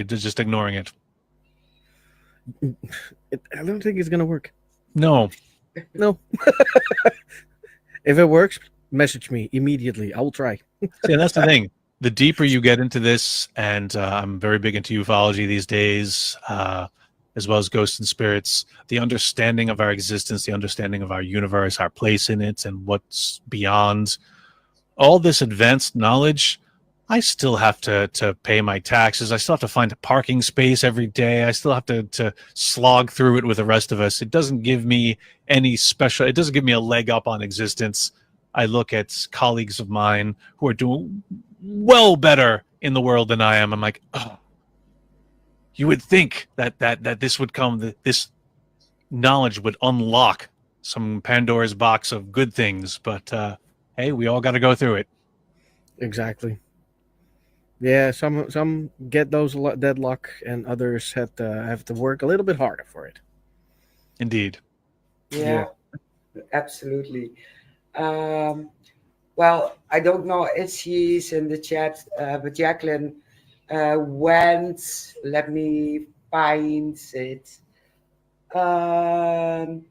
just ignoring it. I don't think it's gonna work. No. No. If it works, message me immediately. I will try. See, and that's the thing. The deeper you get into this, and I'm very big into ufology these days, as well as ghosts and spirits, the understanding of our existence, the understanding of our universe, our place in it, and what's beyond, all this advanced knowledge, I still have to pay my taxes. I still have to find a parking space every day. I still have to slog through it with the rest of us. It doesn't give me any special, it doesn't give me a leg up on existence. I look at colleagues of mine who are doing well better in the world than I am. I'm like, oh, you would think that this would come, that this knowledge would unlock some Pandora's box of good things, but hey, we all got to go through it. Exactly. Yeah, some get those deadlock, and others have to work a little bit harder for it. Indeed. Yeah, absolutely. Well, I don't know if she's in the chat, but Jacqueline went, let me find it, to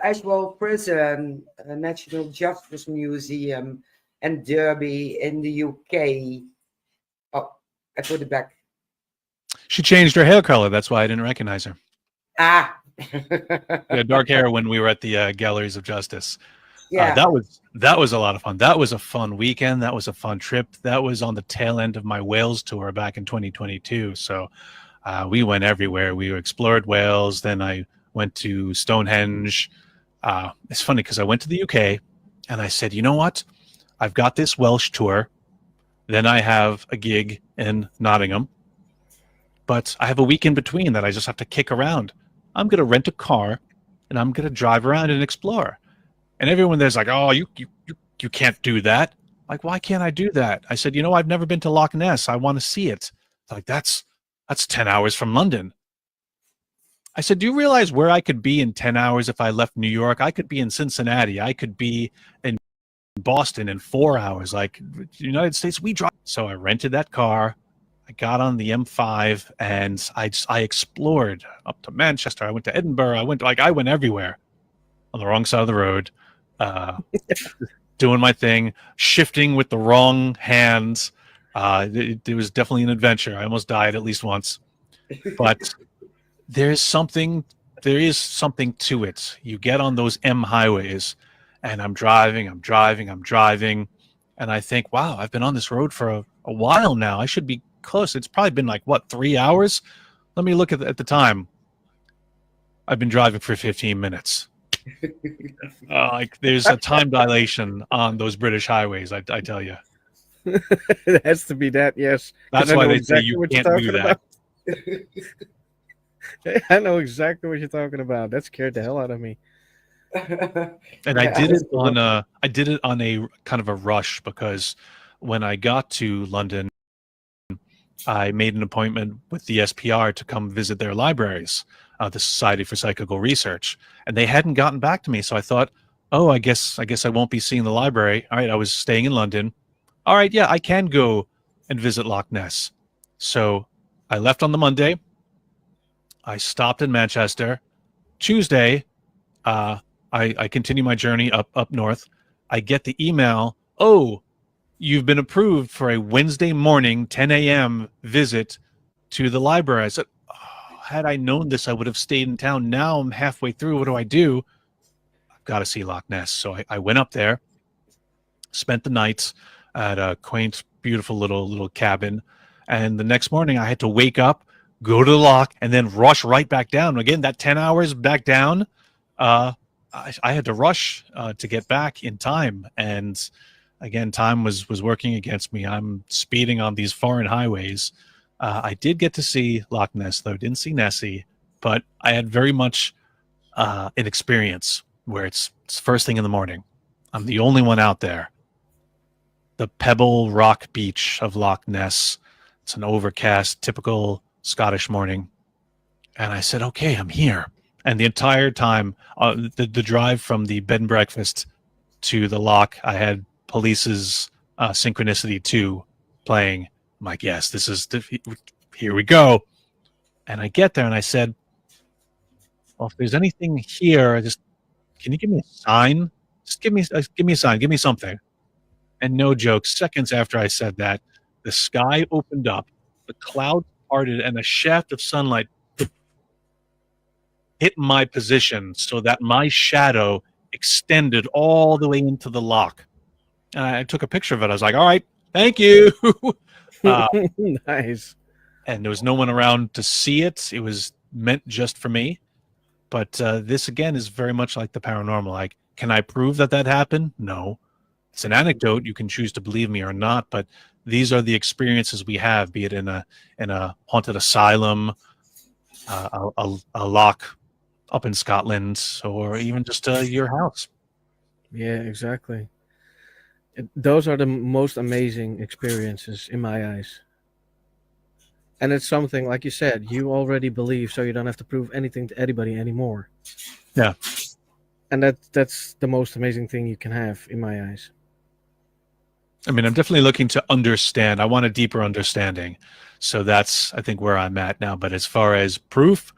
Ashwell Prison, National Justice Museum, and Derby in the UK. Oh, I put it back. She changed her hair color. That's why I didn't recognize her. Ah. She had dark hair when we were at the Galleries of Justice. Yeah. That was a lot of fun. That was a fun weekend. That was a fun trip. That was on the tail end of my Wales tour back in 2022. So we went everywhere. We explored Wales. Then I went to Stonehenge. It's funny because I went to the UK and I said, you know what? I've got this Welsh tour. Then I have a gig in Nottingham. But I have a week in between that I just have to kick around. I'm going to rent a car and I'm going to drive around and explore. And everyone there's like, oh, you can't do that. Like, why can't I do that? I said, you know, I've never been to Loch Ness. I want to see it. Like, that's 10 hours from London. I said, do you realize where I could be in 10 hours if I left New York? I could be in Cincinnati. I could be in Boston in 4 hours. Like, the United States, we drive. So I rented that car. I got on the M5 and I explored up to Manchester. I went to Edinburgh. I went everywhere on the wrong side of the road, doing my thing, shifting with the wrong hands. It was definitely an adventure. I almost died at least once, but there is something to it. You get on those M highways and I'm driving, and I think, wow, I've been on this road for a while now. I should be close. It's probably been like, what, 3 hours? Let me look at the time. I've been driving for 15 minutes. Like, there's a time dilation on those British highways, I tell you. It has to be that, yes. That's why they say you can't do that. I know exactly what you're talking about. That scared the hell out of me. And I did it on a kind of a rush, because when I got to London, I made an appointment with the SPR to come visit their libraries, the Society for Psychical Research, and they hadn't gotten back to me. So I thought, oh, I guess I won't be seeing the library. All right, I was staying in London. All right, yeah, I can go and visit Loch Ness. So I left on the Monday. I stopped in Manchester. Tuesday, I continue my journey up north. I get the email, oh, you've been approved for a Wednesday morning, 10 a.m. visit to the library. I said, oh, had I known this, I would have stayed in town. Now I'm halfway through. What do? I've got to see Loch Ness. So I went up there, spent the night at a quaint, beautiful little cabin. And the next morning I had to wake up, go to the loch, and then rush right back down. Again, that 10 hours back down, I had to rush to get back in time. And again, time was working against me. I'm speeding on these foreign highways. I did get to see Loch Ness, though. Didn't see Nessie. but I had very much an experience where it's first thing in the morning. I'm the only one out there. The Pebble Rock Beach of Loch Ness. It's an overcast, typical Scottish morning. And I said, okay, I'm here. And the entire time, the drive from the bed and breakfast to the lock, I had Police's Synchronicity 2 playing. I'm like, yes, here we go. And I get there and I said, well, if there's anything here, can you give me a sign? Just give me a sign, give me something. And no joke, seconds after I said that, the sky opened up, the clouds parted, and a shaft of sunlight hit my position so that my shadow extended all the way into the lock. And I took a picture of it. I was like, all right, thank you. Nice. And there was no one around to see it. It was meant just for me. But this, again, is very much like the paranormal. Like, can I prove that happened? No. It's an anecdote. You can choose to believe me or not. But these are the experiences we have, be it in a haunted asylum, a lock up in Scotland, or even just your house. Yeah, exactly. Those are the most amazing experiences in my eyes. And it's something, like you said, you already believe, so you don't have to prove anything to anybody anymore. Yeah. And that's the most amazing thing you can have in my eyes. I mean, I'm definitely looking to understand. I want a deeper understanding. So that's, I think, where I'm at now. But as far as proof,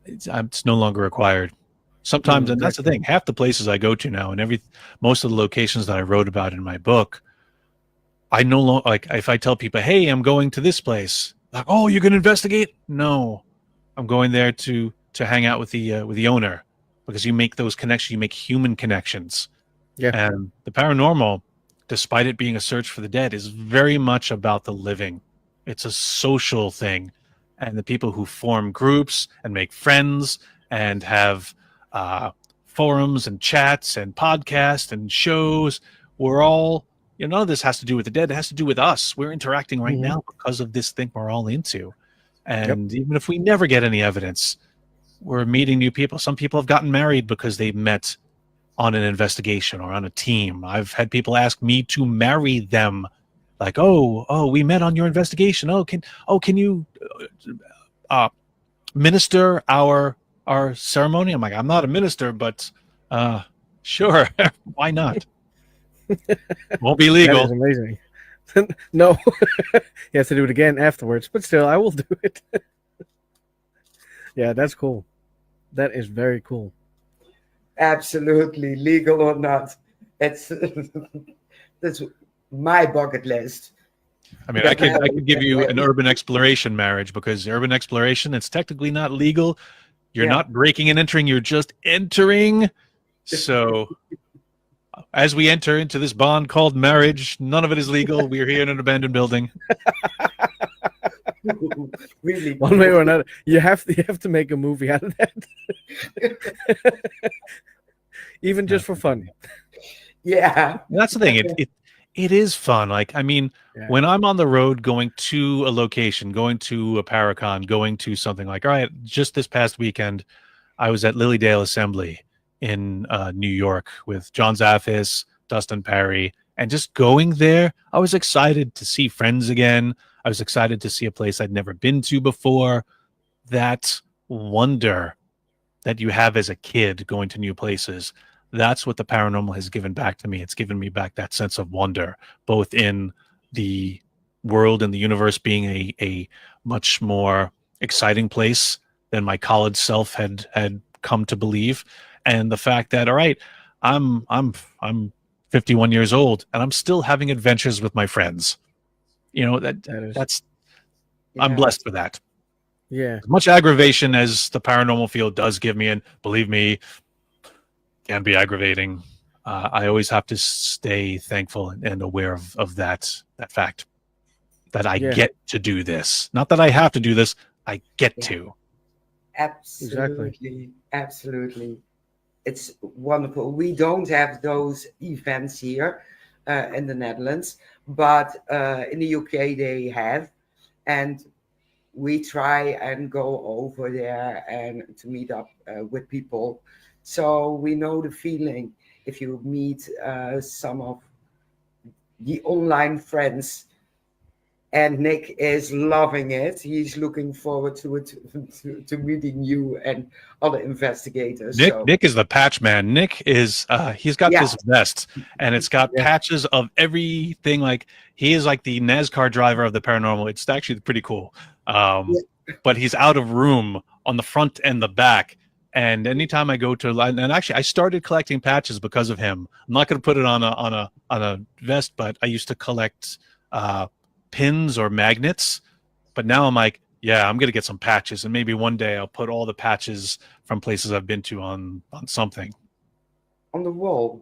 it's no longer required. Sometimes, and that's the thing, half the places I go to now and most of the locations that I wrote about in my book, I no longer, like, if I tell people, hey, I'm going to this place, like, oh, you're going to investigate? No, I'm going there to hang out with the owner, because you make those connections, you make human connections. Yeah. And the paranormal, despite it being a search for the dead, is very much about the living. It's a social thing. And the people who form groups and make friends and have forums and chats and podcasts and shows, we're all, none of this has to do with the dead. It has to do with us. We're interacting right now because of this thing we're all into. And even if we never get any evidence, we're meeting new people. Some people have gotten married because they met on an investigation or on a team. I've had people ask me to marry them. Like, oh, we met on your investigation. Can you minister our ceremony? I'm like, I'm not a minister, but sure, why not? Won't be legal. That is amazing. No, you have to do it again afterwards, but still, I will do it. Yeah, that's cool. That is very cool. Absolutely, legal or not. That's my bucket list. I mean, I could give you an urban exploration marriage, because urban exploration, it's technically not legal. You're not breaking and entering, you're just entering. So as we enter into this bond called marriage, none of it is legal. We're here in an abandoned building. Really, one way or another, you have to make a movie out of that, even just for fun. Yeah, that's the thing. It is fun. Like, I mean, when I'm on the road going to a location, going to a Paracon, going to something like, all right, just this past weekend, I was at Lilydale Assembly in New York with John Zaffis, Dustin Parry, and just going there, I was excited to see friends again. I was excited to see a place I'd never been to before. That wonder that you have as a kid going to new places, that's what the paranormal has given back to me. It's given me back that sense of wonder, both in the world and the universe being a much more exciting place than my college self had come to believe, and the fact that, all right, I'm 51 years old and I'm still having adventures with my friends. That's I'm blessed for that. Yeah. As much aggravation as the paranormal field does give me, and believe me, can be aggravating, I always have to stay thankful and aware of that fact, that I get to do this. Not that I have to do this, I get to. Absolutely. Absolutely. It's wonderful. We don't have those events here in the Netherlands, but in the UK they have. And we try and go over there and to meet up with people. So we know the feeling if you meet some of the online friends. And Nick is loving it. He's looking forward to it, to meeting you and other investigators. So Nick is the patch man. Nick is he's got yeah, this vest and it's got Yeah. patches of everything. Like he is like the NASCAR driver of the paranormal. It's actually pretty cool. But he's out of room on the front and the back. And anytime I go to, and actually I started collecting patches because of him. I'm not going to put it on a vest, but I used to collect pins or magnets. But now I'm like, yeah, I'm going to get some patches, and maybe one day I'll put all the patches from places I've been to on something. on the wall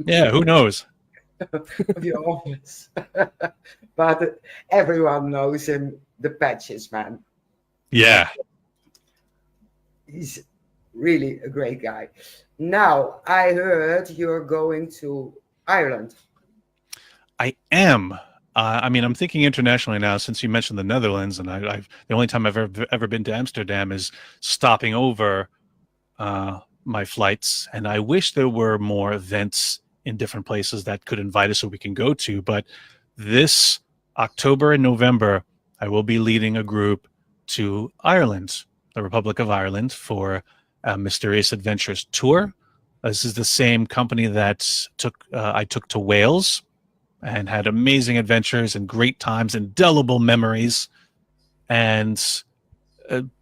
Yeah, who knows? of your office. But everyone knows him, the Patches man. Yeah. He's really a great guy. Now, I heard you're going to Ireland. I am. I mean, I'm thinking internationally now. Since you mentioned the Netherlands, and I've the only time I've ever been to Amsterdam is stopping over my flights, and I wish there were more events in different places that could invite us so we can go to. But this October and November, I will be leading a group to Ireland, the Republic of Ireland, for a Mysterious Adventures tour. This is the same company that I took to Wales and had amazing adventures and great times, indelible memories. And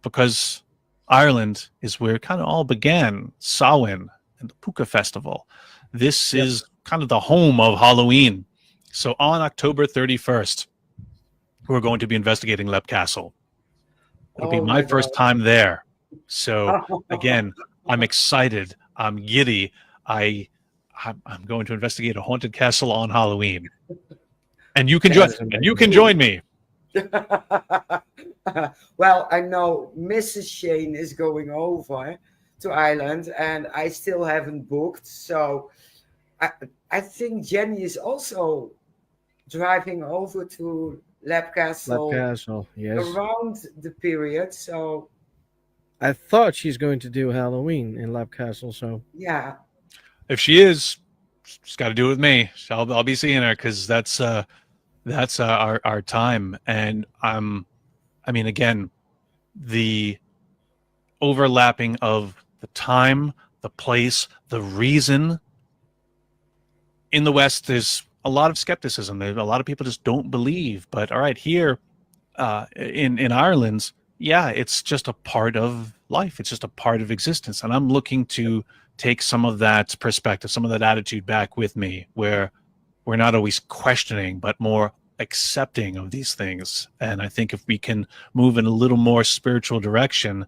because Ireland is where it kind of all began, Samhain and the Puka Festival, this is kind of the home of Halloween. So on October 31st, we're going to be investigating Lep Castle. It'll be my first time there. So again, I'm excited. I'm giddy. I'm going to investigate a haunted castle on Halloween, and you can join me. Well, I know Mrs. Shane is going over to Ireland, and I still haven't booked. So I think Jenny is also driving over to Lep Castle Yes. around the period. So I thought she's going to do Halloween in Lab Castle, so yeah. If she is, she's got to do it with me. I'll be seeing her because that's our time. And I mean, again, the overlapping of the time, the place, the reason. In the West, there's a lot of skepticism. A lot of people just don't believe. But all right, here in Ireland, yeah, it's just a part of life. It's just a part of existence. And I'm looking to take some of that perspective, some of that attitude back with me, where we're not always questioning, but more accepting of these things. And I think if we can move in a little more spiritual direction,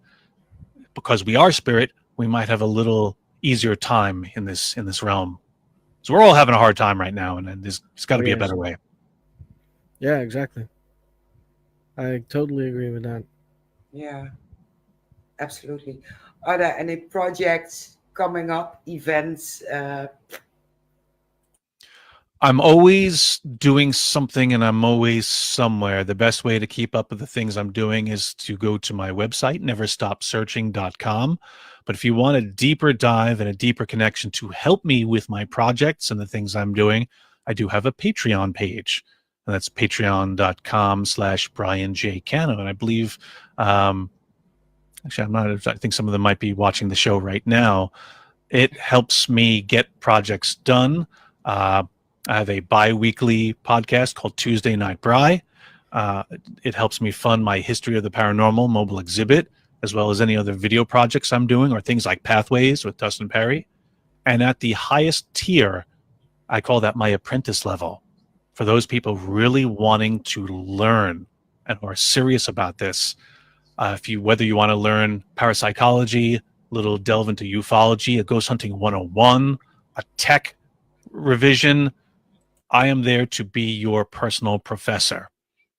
because we are spirit, we might have a little easier time in this realm. So we're all having a hard time right now, and there's got to be a better way. yeah, exactly. I totally agree with that. Yeah, absolutely. Are there any projects coming up, events? I'm always doing something and I'm always somewhere. The best way to keep up with the things I'm doing is to go to my website, neverstopsearching.com. But if you want a deeper dive and a deeper connection to help me with my projects and the things I'm doing, I do have a Patreon page. And that's patreon.com/Brian J Cano. And I believe, actually, I think some of them might be watching the show right now. It helps me get projects done. I have a bi-weekly podcast called Tuesday Night Bri. It helps me fund my History of the Paranormal mobile exhibit, as well as any other video projects I'm doing, or things like Pathways with Dustin Perry. And at the highest tier, I call that my apprentice level. For those people really wanting to learn and are serious about this, whether you want to learn parapsychology, little delve into ufology, a ghost hunting 101, a tech revision, I am there to be your personal professor.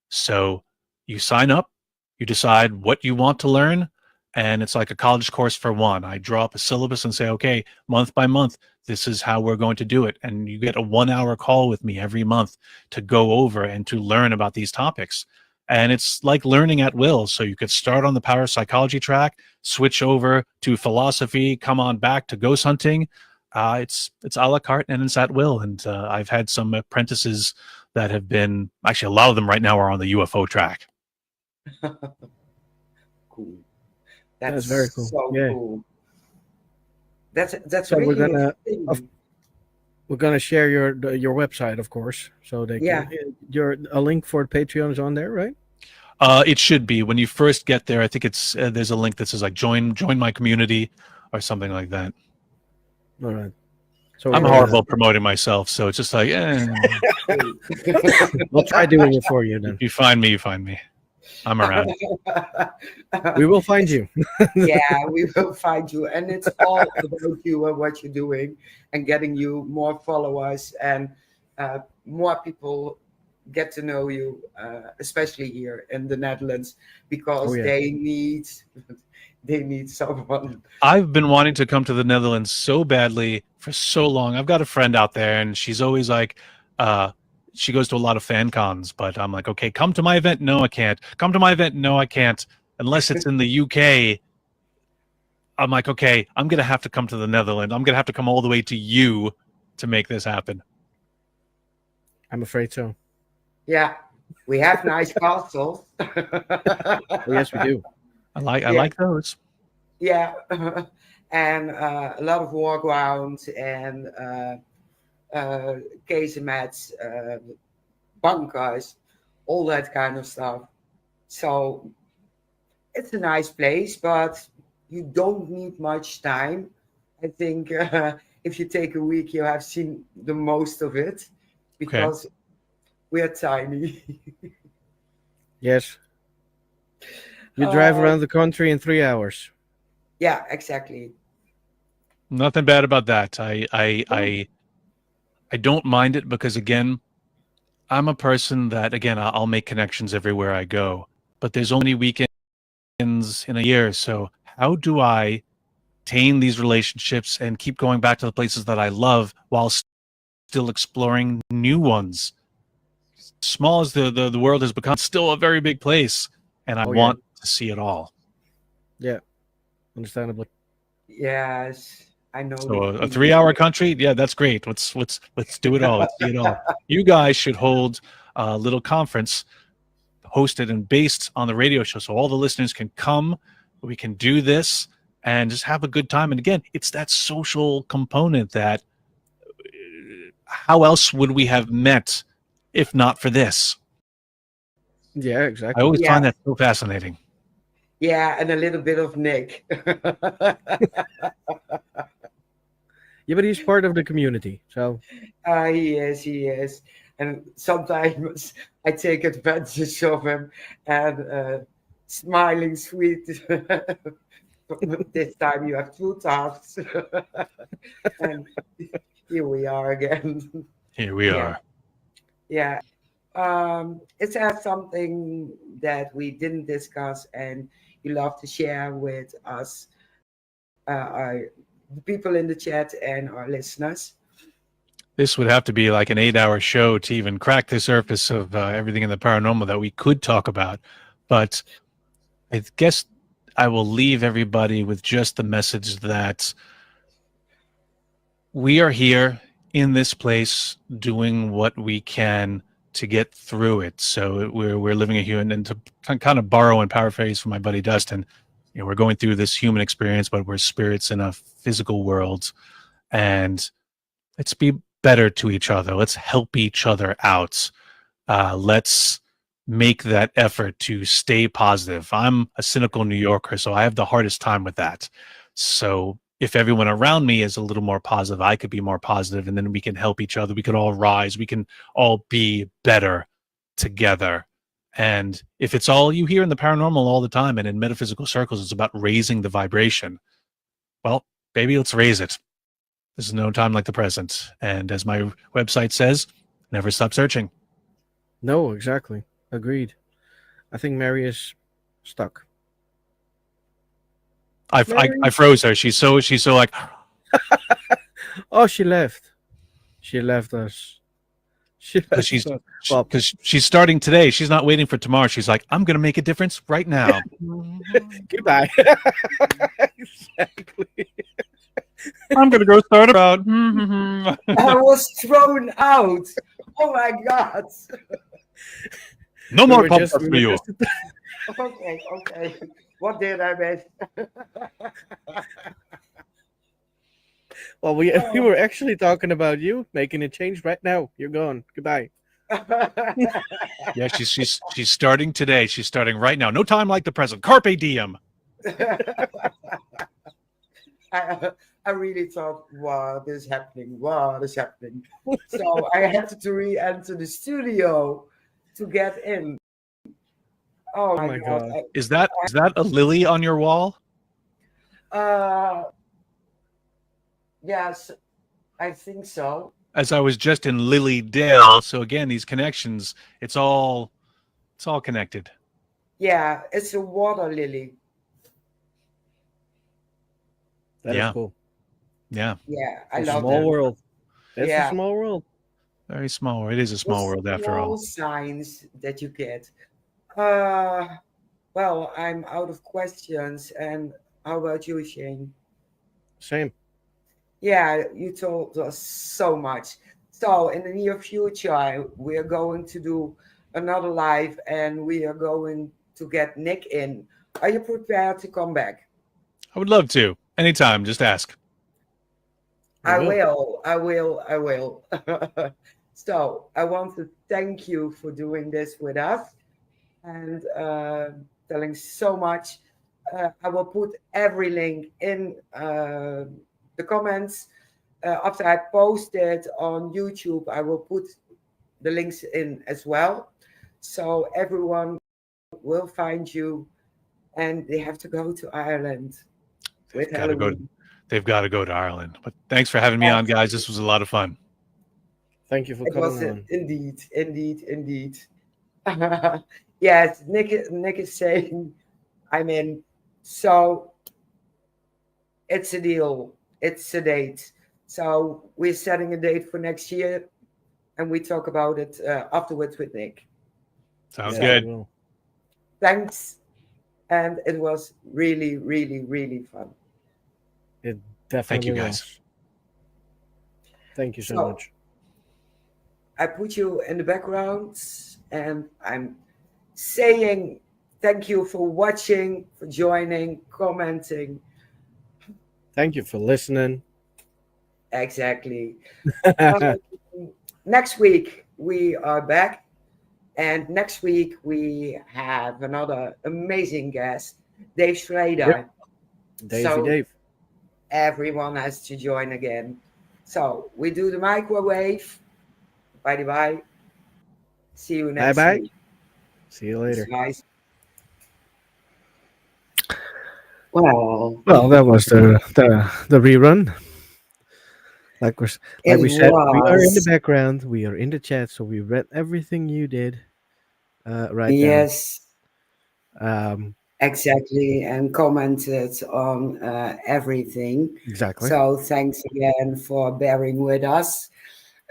So you sign up, you decide what you want to learn, and it's like a college course for one. I draw up a syllabus and say, okay, month by month, this is how we're going to do it. And you get a 1-hour call with me every month to go over and to learn about these topics. and it's like learning at will. So you could start on the parapsychology track, switch over to philosophy, come on back to ghost hunting. It's a la carte and it's at will. And I've had some apprentices that have been, actually a lot of them right now are on the UFO track. Cool. That's very That's cool. so Yeah. cool. That's So really a of, thing. we're gonna share your website, of course, so they can. Yeah. Your a link for Patreon is on there, right? It should be when you first get there. I think it's there's a link that says like join my community or something like that. All right. So we're I'm And gonna. horrible at promoting myself, so it's just like, We'll try doing it for you if then. you find me, you find me. I'm around. We will find you. yeah, we will find you. And it's all about you and what you're doing and getting you more followers and more people get to know you, especially here in the Netherlands, Oh because yeah. they need someone. I've been wanting to come to the Netherlands so badly for so long. I've got a friend out there, and she's always like, she goes to a lot of fan cons, but I'm like, okay, come to my event. No, I can't. Come to my event. No, I can't. Unless it's in the UK. I'm like, okay, I'm going to have to come to the Netherlands. I'm going to have to come all the way to you to make this happen. I'm afraid so. Yeah, we have nice castles. Oh, yes, we do. I Yeah. like those. Yeah, and a lot of war grounds and casemates, bunkers, all that kind of stuff. So it's a nice place, but you don't need much time. I think if you take a week, you have seen the most of it because we're tiny. Yes. You drive Uh, around the country in 3 hours. yeah, exactly. Nothing bad about that. I don't mind it because again, I'm a person that again I'll make connections everywhere I go. But there's only weekends in a year, so how do I maintain these relationships and keep going back to the places that I love while still exploring new ones? Small as the world has become, it's still a very big place, and I Oh yeah. want to see it all. Yeah. Understandably. Yes, I know So the a feeling. 3 hour country, yeah, that's great. Let's do it all. Let's see it all. You guys should hold a little conference hosted and based on the radio show, so all the listeners can come. We can do this and just have a good time. And again, it's that social component that how else would we have met if not for this? Yeah, I exactly. always Yeah, find that so fascinating. yeah, and a little bit of Nick. Yeah, but he's part of the community. So He is, he is. And sometimes I take advantage of him and smiling sweet. This time you have two tasks. And here we are again. Here we Yeah, are. yeah. Is there something that we didn't discuss and you love to share with us, our the people in the chat and our listeners? This would have to be like an 8 hour show to even crack the surface of everything in the paranormal that we could talk about. But I guess I will leave everybody with just the message that we are here in this place doing what we can to get through it. So we're living a human, and to kind of borrow and paraphrase from my buddy Dustin, you know, we're going through this human experience, but we're spirits in a physical world, and let's be better to each other. Let's help each other out. Let's make that effort to stay positive. I'm a cynical New Yorker, so I have the hardest time with that. So if everyone around me is a little more positive, I could be more positive, and then we can help each other. We can all rise. We can all be better together. And if it's all you hear in the paranormal all the time and in metaphysical circles, it's about raising the vibration. Well, baby, let's raise it. This is no time like the present. And as my website says, never stop searching. no, exactly. Agreed. I think Mary is stuck. I froze her. She's so like, Oh, she left. She left us. She because has well, she's starting today. She's not waiting for tomorrow. She's like, I'm gonna make a difference right now. goodbye. Exactly. I'm gonna go start about. I was thrown out. Oh my God. No We more were just podcast for you. Okay, okay. What did I miss? well, we Oh. were actually talking about you making a change right now. You're gone. Goodbye. Yeah, she's starting today. She's starting right now. No time like the present. Carpe diem. I, I really thought, what is happening? What is happening? So I had to re-enter the studio to get in. Oh Oh my my God. god. Is that a lily on your wall? Uh, yes, I think so. As I was just in Lily Dale. So again, these connections, it's all connected. Yeah, it's a water lily. That is Yeah. cool. Yeah. Yeah, I It's a love small them. world. That's a Yeah, small world. Very small. It is a the small world after small all. signs that you get. Uh, well, I'm out of questions. And how about you, Shane? Same. Yeah, you told us so much. So, in the near future, we are going to do another live and we are going to get Nick in. Are you prepared to come back? I would love to. Anytime, just ask. We I will. will, I will, I will. So, I want to thank you for doing this with us and telling so much. I will put every link in the comments. After I post it on YouTube, I will put the links in as well. So everyone will find you and they have to go to Ireland They've with got to go. Halloween. They've got to go to Ireland. But thanks for having me on, guys. This was a lot of fun. Thank you for It coming was on. indeed, indeed, indeed. Yes, Nick is saying I'm in. So it's a deal. It's a date. So we're setting a date for next year and we talk about it afterwards with Nick. Sounds Yes, we So good. will. thanks. And it was really, really, really fun. It Thank you, definitely guys. was. Thank you so So much. I put you in the background and I'm saying thank you for watching, for joining, commenting. Thank you for listening. Exactly. Um, Next week we are back, and next week we have another amazing guest, Dave Yep. Schrader. Davey So Dave. everyone has to join again. So we do the microwave. Bye bye. See you Bye next bye. week. See you It's later. nice. Well, Well, that was the rerun. Like it we said, we are in the was. background. We are in the chat, so we read everything you did. Right down. Yes, Um, exactly. And commented on everything. exactly. So thanks again for bearing with us.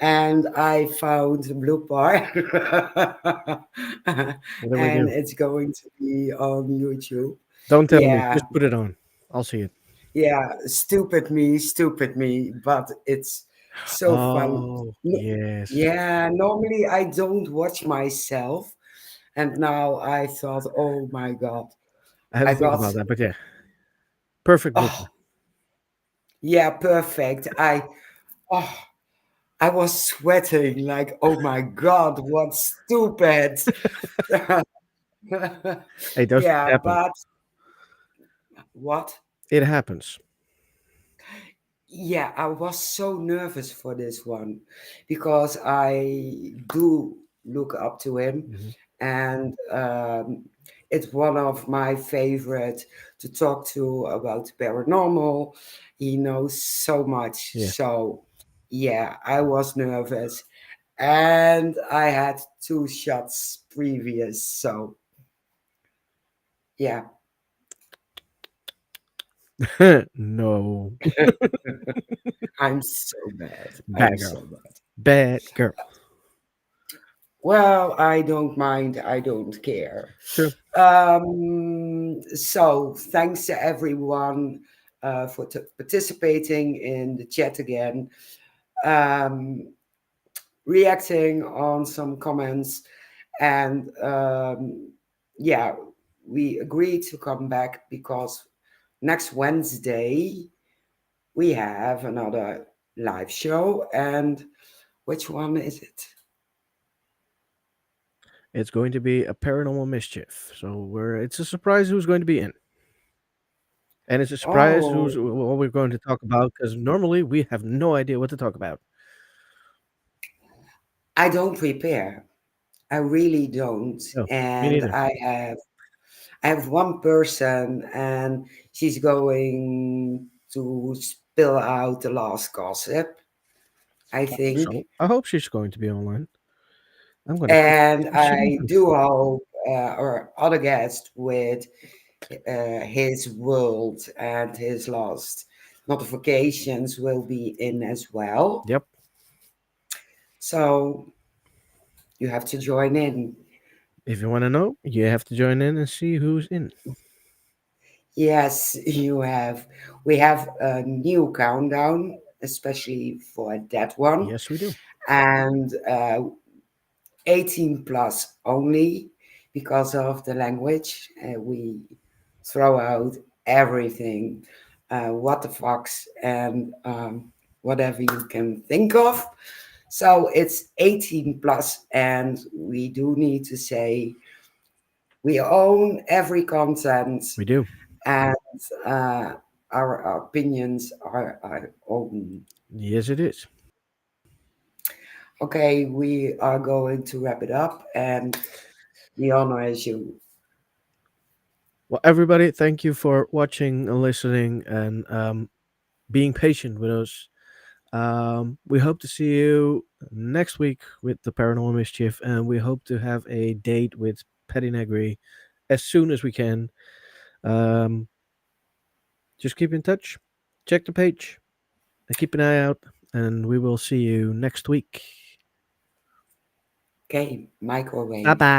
And I found a blue bar, What do we and do? it's going to be on YouTube. Don't tell me. Yeah, Just put it on. I'll see it. yeah, stupid me, but it's so fun. Oh yes. Yeah, normally I don't watch myself, and now I thought, oh my God, I had I to think got, about that, but yeah, perfect blooper. oh, yeah, perfect. Oh, I was sweating like, oh my God, what stupid. Hey, those things Yeah, happen. but what? It happens. Yeah, I was so nervous for this one because I do look up to him, Hmm. and it's one of my favorite to talk to about paranormal. He knows so much. Yeah. So, yeah, I was nervous, and I had two shots previous. So, yeah. No. I'm so bad. Bad I'm girl. so bad. Bad girl. Well, I don't mind. I don't care. True. So thanks to everyone for participating in the chat again, um, reacting on some comments, and yeah, we agreed to come back because next Wednesday we have another live show. And which one is it? It's going to be a paranormal mischief. So it's a surprise who's going to be in. And it's a surprise Oh, who's what we're going to talk about because normally we have no idea what to talk about. I don't prepare. I really don't. No, me And neither. I have one person, and she's going to spill out the last gossip, I I hope think. so. I hope she's going to be online. I'm going to keep And she I open. do hope our other guest with his world and his last notifications will be in as well. Yep. So you have to join in. If you want to know, you have to join in and see who's in. Yes, you have. We have a new countdown, especially for that one, Yes, we do. and 18 plus only because of the language. We throw out everything, what the fucks, and whatever you can think of. So it's 18 plus, and we do need to say we own every content, We do. and uh, our opinions are our own. Yes, it is. Okay, we are going to wrap it up, and the honor is you. Well, everybody, thank you for watching and listening and being patient with us. We hope to see you next week with the Paranormal Mischief, and we hope to have a date with Petty Negri as soon as we can. Um, just keep in touch, check the page, and keep an eye out, and we will see you next week. Okay, Bye microwave. bye.